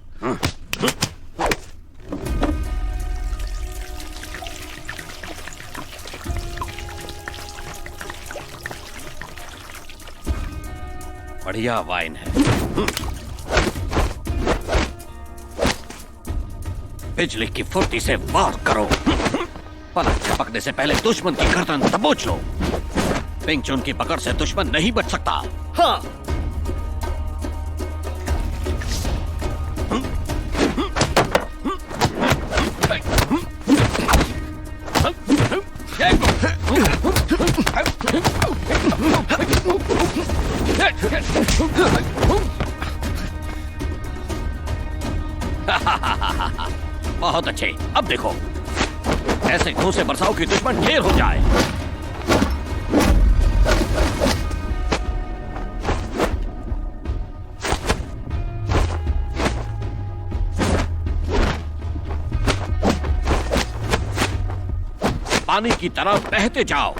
बढ़िया वाइन है। बिजली की फुर्ती से वार करो। पलक झपकने से पहले दुश्मन की गर्दन दबोच लो। पिंग चुन की पकड़ से दुश्मन नहीं बच सकता। हाँ। बहुत अच्छे। अब देखो, ऐसे घूंसे बरसाओ कि दुश्मन ढेर हो जाए। पानी की तरह बहते जाओ।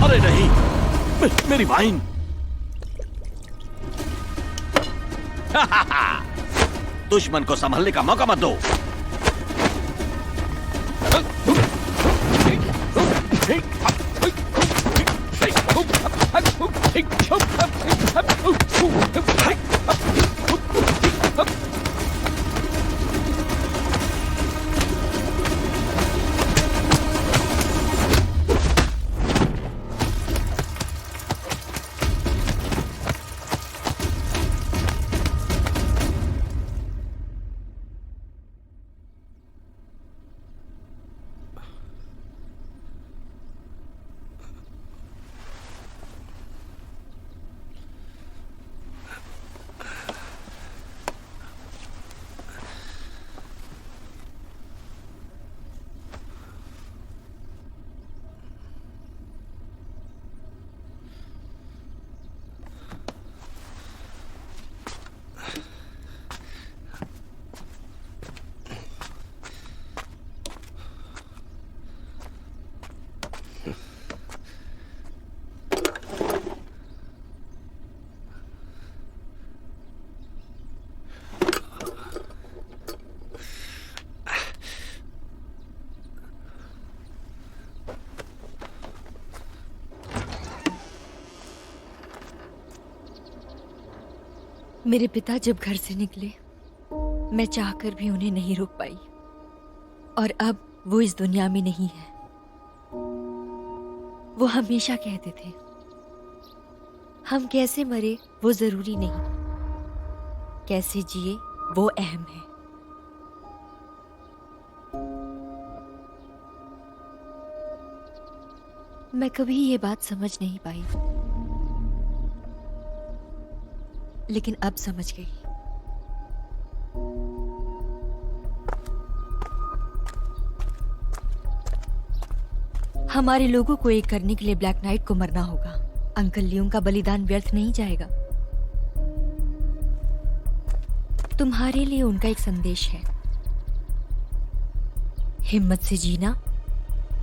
अरे नहीं, मेरी वाइन। दुश्मन को संभलने का मौका मत दो। मेरे पिता जब घर से निकले, मैं चाहकर भी उन्हें नहीं रोक पाई, और अब वो इस दुनिया में नहीं है। वो हमेशा कहते थे, हम कैसे मरे वो जरूरी नहीं, कैसे जिए वो अहम है। मैं कभी ये बात समझ नहीं पाई, लेकिन अब समझ गई। हमारे लोगों को एक करने के लिए ब्लैक नाइट को मरना होगा। अंकल लियोंग का बलिदान व्यर्थ नहीं जाएगा। तुम्हारे लिए उनका एक संदेश है, हिम्मत से जीना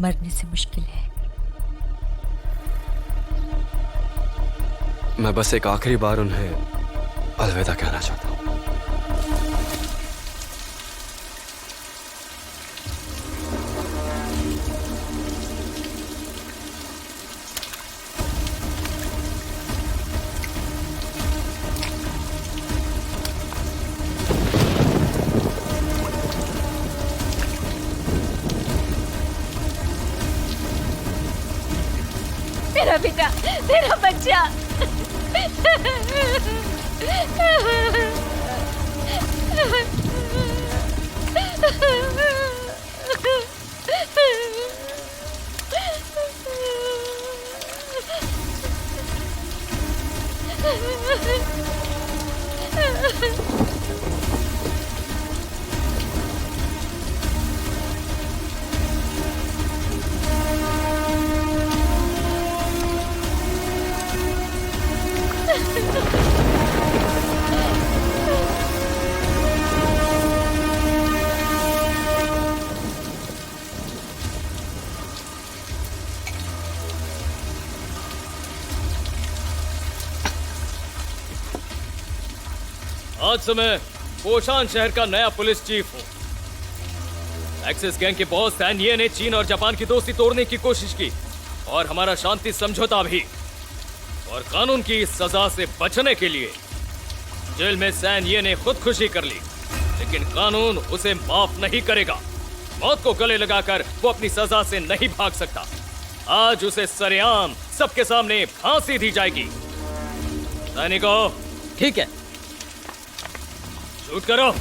मरने से मुश्किल है। मैं बस एक आखिरी बार उन्हें अलविदा कहना चाहता हूँ। मेरा बेटा, मेरा बच्चा। आज से मैं पोशान शहर का नया पुलिस चीफ हूँ। एक्सिस गैंग के बॉस सैन ये ने चीन और जापान की दोस्ती तोड़ने की कोशिश की और हमारा शांति समझौता भी। और कानून की सजा से बचने के लिए जेल में सैन ये ने खुदकुशी कर ली, लेकिन कानून उसे माफ नहीं करेगा। मौत को गले लगाकर वो अपनी सजा से नहीं भाग सकता। आज उसे सरेआम सबके सामने फांसी दी जाएगी। सैनिकों, ठीक है, शूट करो।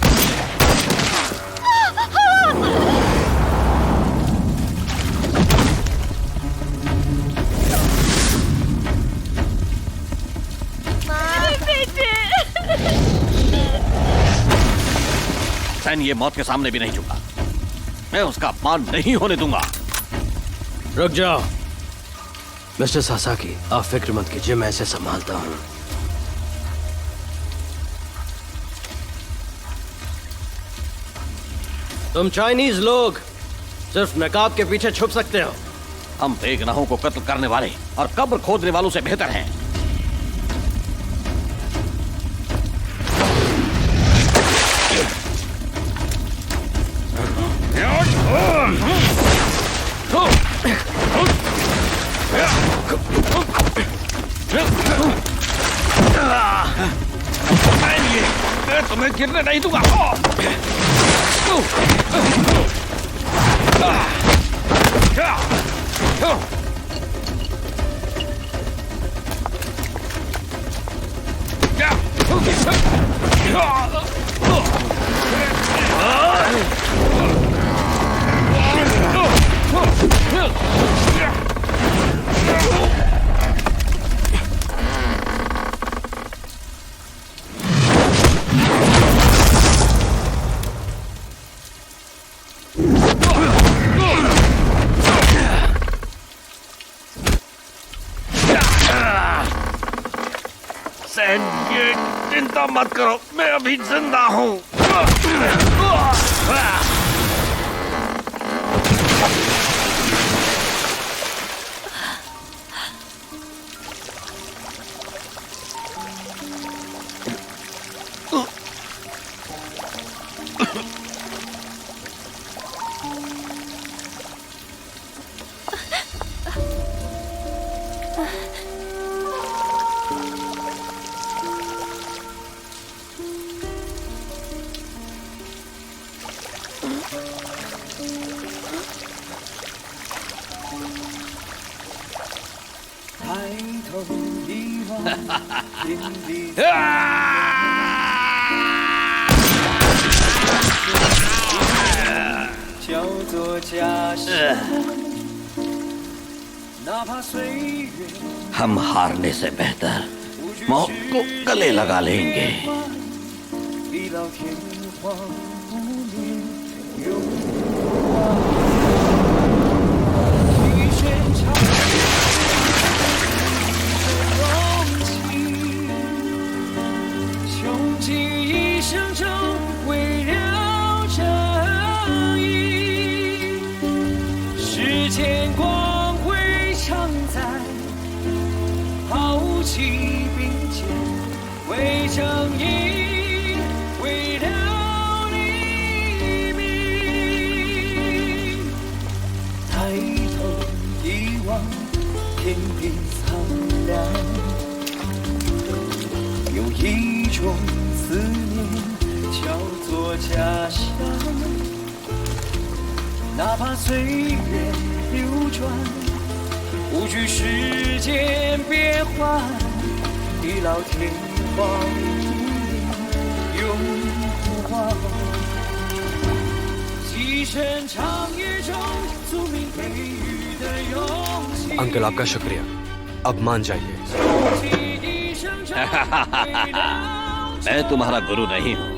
सैन ये मौत के सामने भी नहीं झुका। मैं उसका अपमान नहीं होने दूंगा। रुक जाओ मिस्टर सासाकी, आप फिक्र मत कीजिए, मैं इसे संभालता हूं। तुम चाइनीज लोग सिर्फ नकाब के पीछे छुप सकते हो। हम बेगुनाहों को कत्ल करने वाले और कब्र खोदने वालों से बेहतर हैं। मैं तुम्हें गिरने नहीं दूंगा। सैन, ये चिंता मत करो, मैं अभी जिंदा हूँ। हम हारने से बेहतर मौत को गले लगा लेंगे। 记一生中围绕正义，时间光辉常在，豪气并肩为正义，为了黎明。抬头一望，天地苍凉，有一种思念叫做家乡，哪怕岁月流转，不惧世间变幻，地老天荒，永不忘。几声长夜中宿命给予的勇气。अंकल आपका शुक्रिया, अब मान जाइए। मैं तुम्हारा गुरु नहीं हूँ,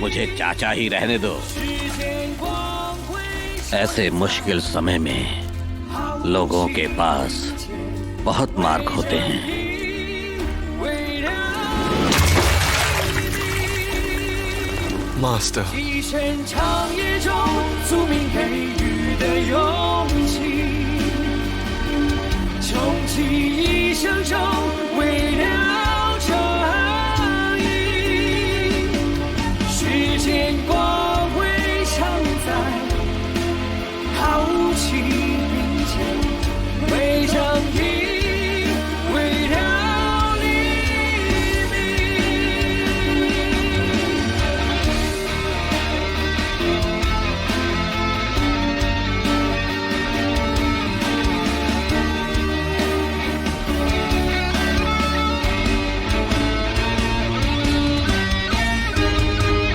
मुझे चाचा ही रहने दो। ऐसे मुश्किल समय में लोगों के पास बहुत मार्ग होते हैं। मास्टर 一声长夜中宿命给予的勇气，穷其一生中为了正义，时间光辉常在，豪气并肩为正义，为了黎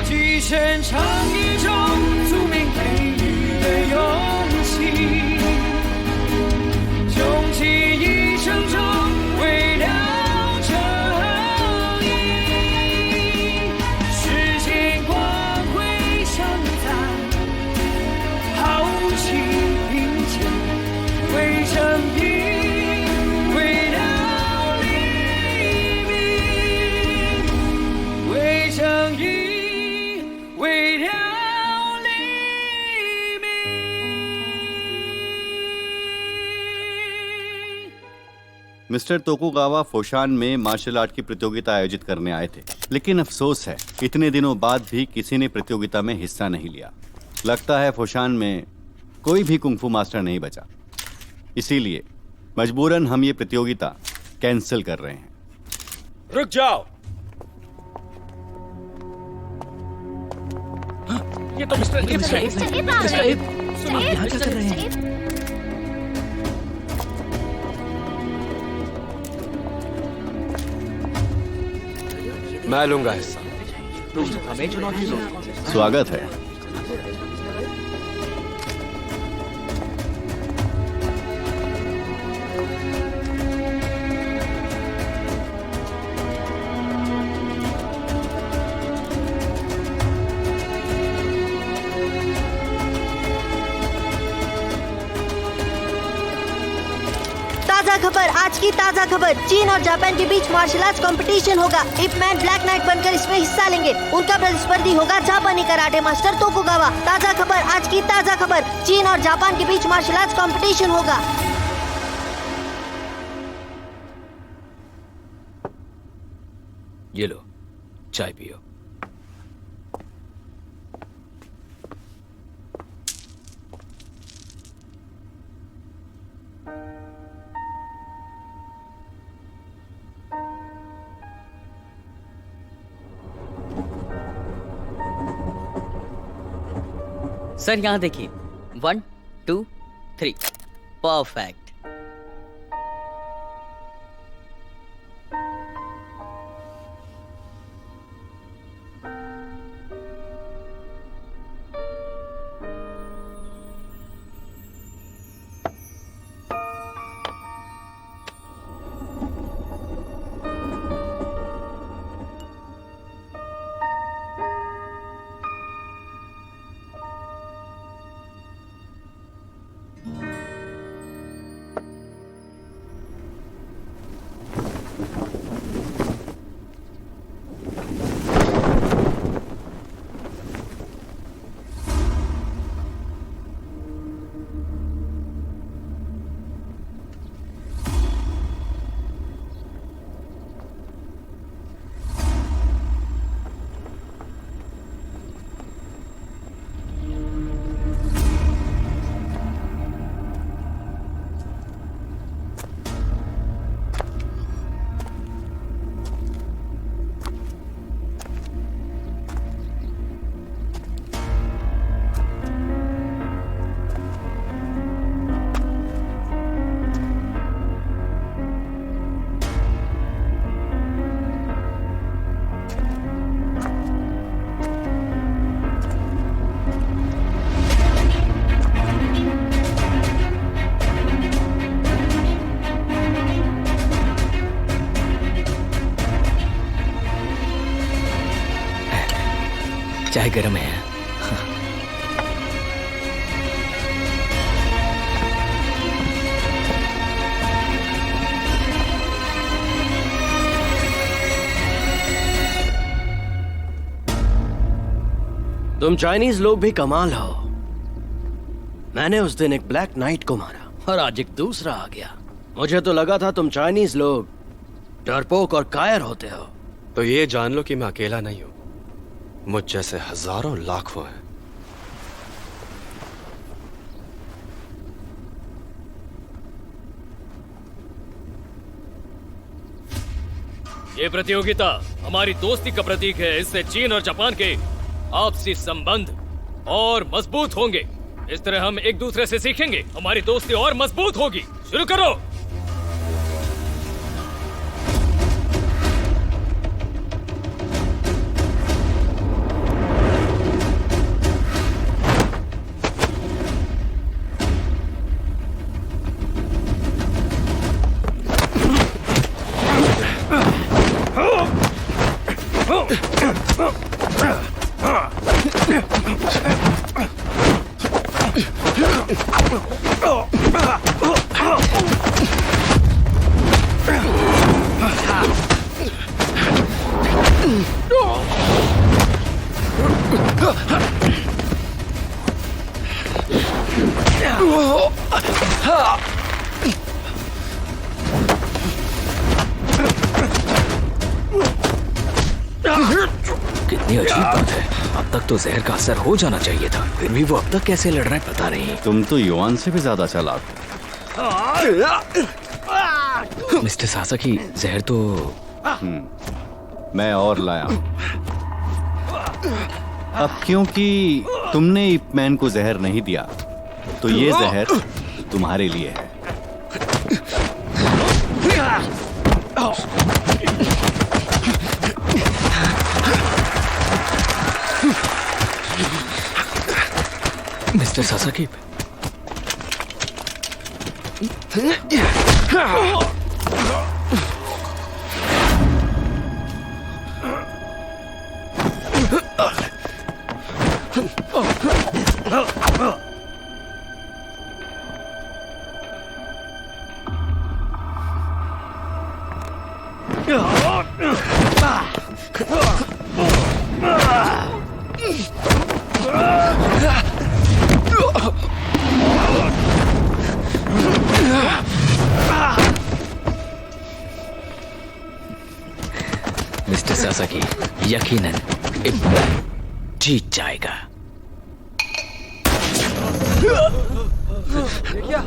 几声长夜中宿命给予的勇气，穷其一生中为了正义，时间光辉常在，豪气并肩为正义，为了黎明，为正义，为了黎明。मिस्टर तोकुगावा फोशान में मार्शल आर्ट की प्रतियोगिता आयोजित करने आए थे, लेकिन अफसोस है इतने दिनों बाद भी किसी ने प्रतियोगिता में हिस्सा नहीं लिया। लगता है फोशान में कोई भी कुंफू मास्टर नहीं बचा, इसीलिए मजबूरन हम ये प्रतियोगिता कैंसिल कर रहे हैं। रुक जाओ। ये तो मिस्टर इब है। यहाँ क्या कर रहे हैं? मैं लूंगा हिस्सा। हमें चुनौती दो। स्वागत है। ताजा खबर, आज की ताजा खबर, चीन और जापान के बीच मार्शल आर्ट्स कंपटीशन होगा। इप मैन ब्लैक नाइट बनकर इसमें हिस्सा लेंगे। उनका प्रतिस्पर्धी होगा जापानी कराटे मास्टर तोकुगावा। ताजा खबर, आज की ताजा खबर, चीन और जापान के बीच मार्शल आर्ट्स कंपटीशन होगा। ये लो, चाय पियो। सर यहाँ देखिए, 1 2 3, परफेक्ट। चाय गर्म है। तुम चाइनीज लोग भी कमाल हो। मैंने उस दिन एक ब्लैक नाइट को मारा और आज एक दूसरा आ गया। मुझे तो लगा था तुम चाइनीज लोग डरपोक और कायर होते हो। तो ये जान लो कि मैं अकेला नहीं हूं, मुझ जैसे हजारों लाखों हैं। ये प्रतियोगिता हमारी दोस्ती का प्रतीक है। इससे चीन और जापान के आपसी संबंध और मजबूत होंगे। इस तरह हम एक दूसरे से सीखेंगे, हमारी दोस्ती और मजबूत होगी। शुरू करो। कितनी अजीब बात है, अब तक तो जहर का असर हो जाना चाहिए था, फिर भी वो अब तक कैसे लड़ रहा है पता नहीं। तुम तो युआन से भी ज्यादा चालाक हो। मिस्टर सासाकी, जहर तो मैं और लाया हूं। अब क्योंकि तुमने इप मैन को जहर नहीं दिया, तो ये जहर तुम्हारे लिए है। मिस्टर सासाकी, मिस्टर सासाकी, यकीनन इप मैन जीत जाएगा। क्या?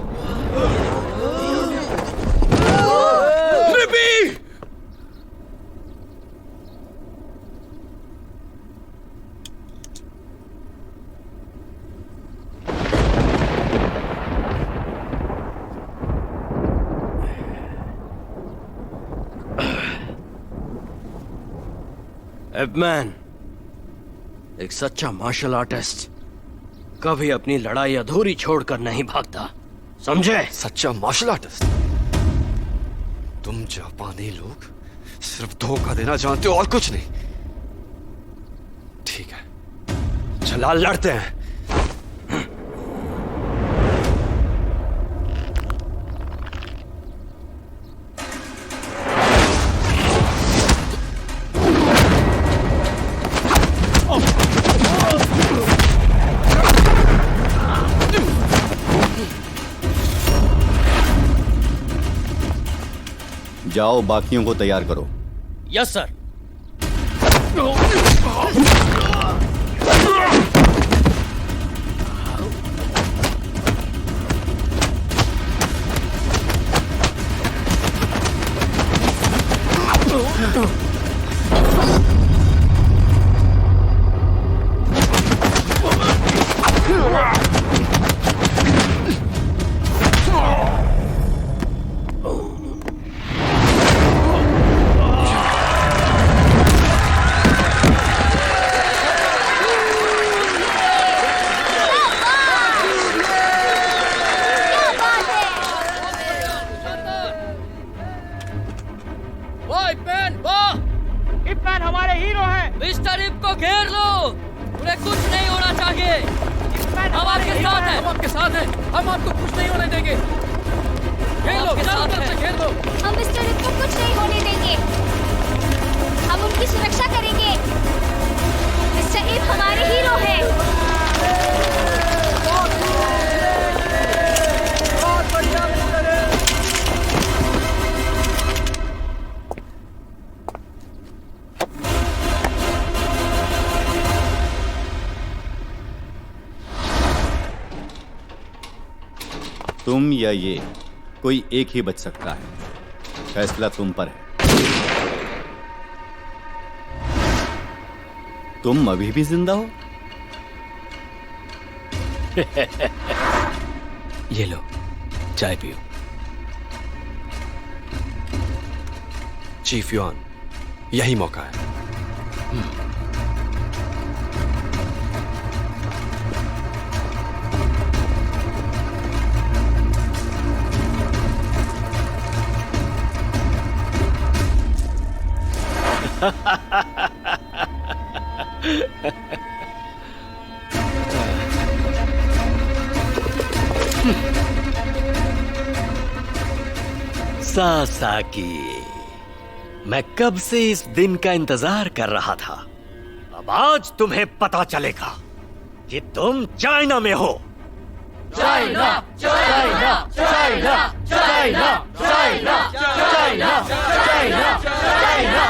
इप मैन, एक सच्चा मार्शल आर्टिस्ट कभी अपनी लड़ाई अधूरी छोड़कर नहीं भागता, समझे? सच्चा मार्शल आर्टिस्ट? तुम जापानी लोग सिर्फ धोखा देना जानते हो और कुछ नहीं। ठीक है, चला लड़ते हैं। जाओ, बाकियों को तैयार करो। Yes sir. मिस्टर इप को घेर लो। उन्हें कुछ नहीं होना चाहिए। हम आपके साथ हैं। हम आपके साथ हैं। हम आपको कुछ नहीं होने देंगे। घेर लो, चारों तरफ से घेर लो। हम मिस्टर रिप को कुछ नहीं होने देंगे। हम उनकी सुरक्षा करेंगे। मिस्टर रिप हमारे हीरो हैं। बहुत बढ़िया मिस्टर रिप। तुम या ये, कोई एक ही बच सकता है। फैसला तुम पर है। तुम अभी भी जिंदा हो? ये लो, चाय पियो। चीफ युआन, यही मौका है। सासाकी, मैं कब से इस दिन का इंतजार कर रहा था। अब आज तुम्हें पता चलेगा कि तुम चाइना में हो। China China China China China China China China China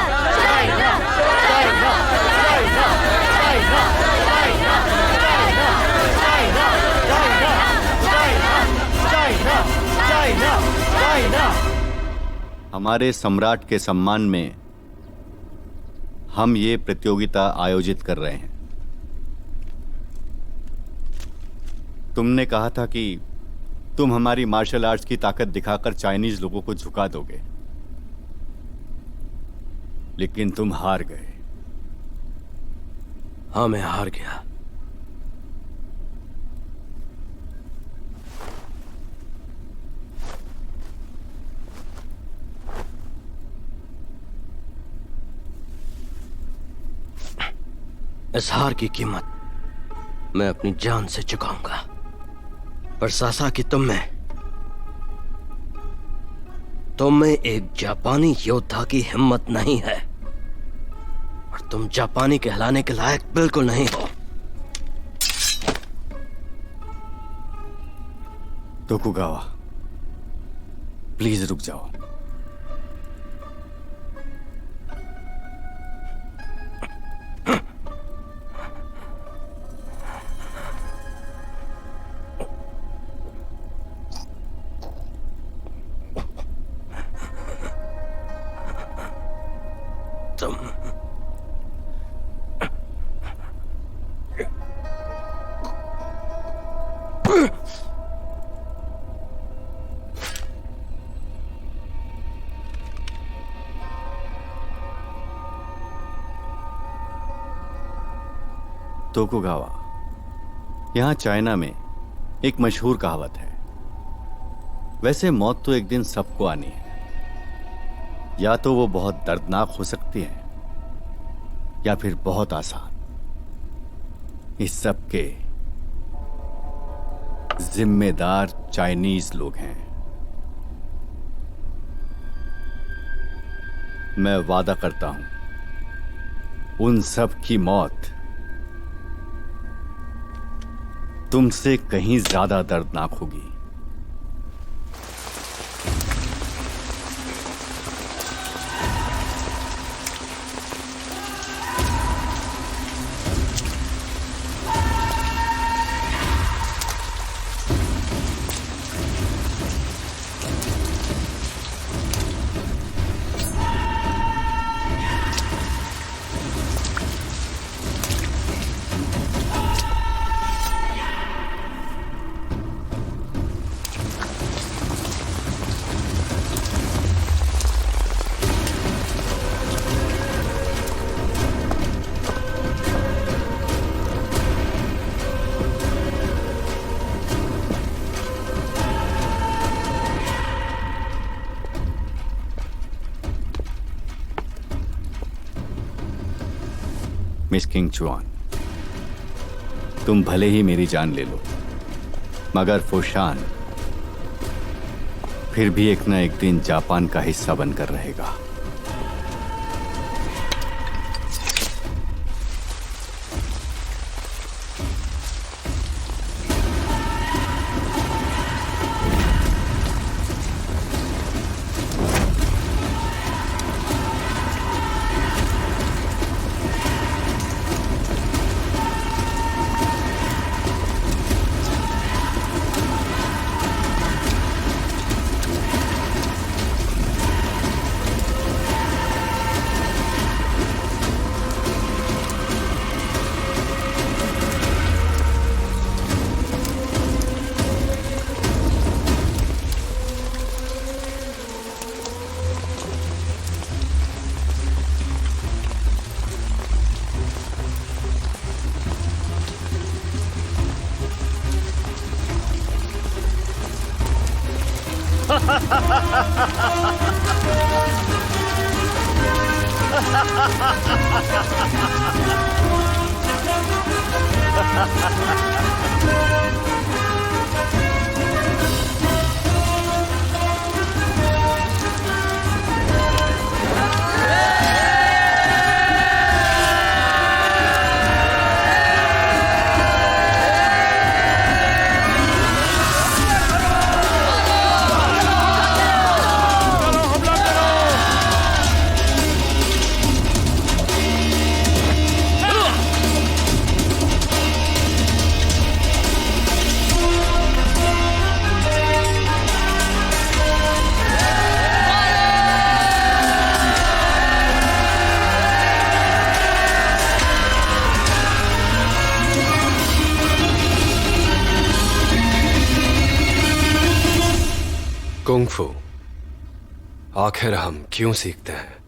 China हमारे सम्राट के सम्मान में हम ये प्रतियोगिता आयोजित कर रहे हैं। तुमने कहा था कि तुम हमारी मार्शल आर्ट्स की ताकत दिखाकर चाइनीज लोगों को झुका दोगे, लेकिन तुम हार गए। हाँ, मैं हार गया। इस हार की कीमत मैं अपनी जान से चुकाऊंगा। पर सासाकी, तुम में एक जापानी योद्धा की हिम्मत नहीं है और तुम जापानी कहलाने के लायक बिल्कुल नहीं हो। तोकुगावा, प्लीज रुक जाओ। तोकुगावा, यहां चाइना में एक मशहूर कहावत है, वैसे मौत तो एक दिन सबको आनी है। या तो वो बहुत दर्दनाक हो सकती है या फिर बहुत आसान। इस सब के जिम्मेदार चाइनीज लोग हैं। मैं वादा करता हूं उन सब की मौत तुमसे कहीं ज्यादा दर्दनाक होगी। मिस किंग चुआन, तुम भले ही मेरी जान ले लो, मगर फुशान फिर भी एक ना एक दिन जापान का हिस्सा बनकर रहेगा। कुंग-फू आखिर हम क्यों सीखते हैं?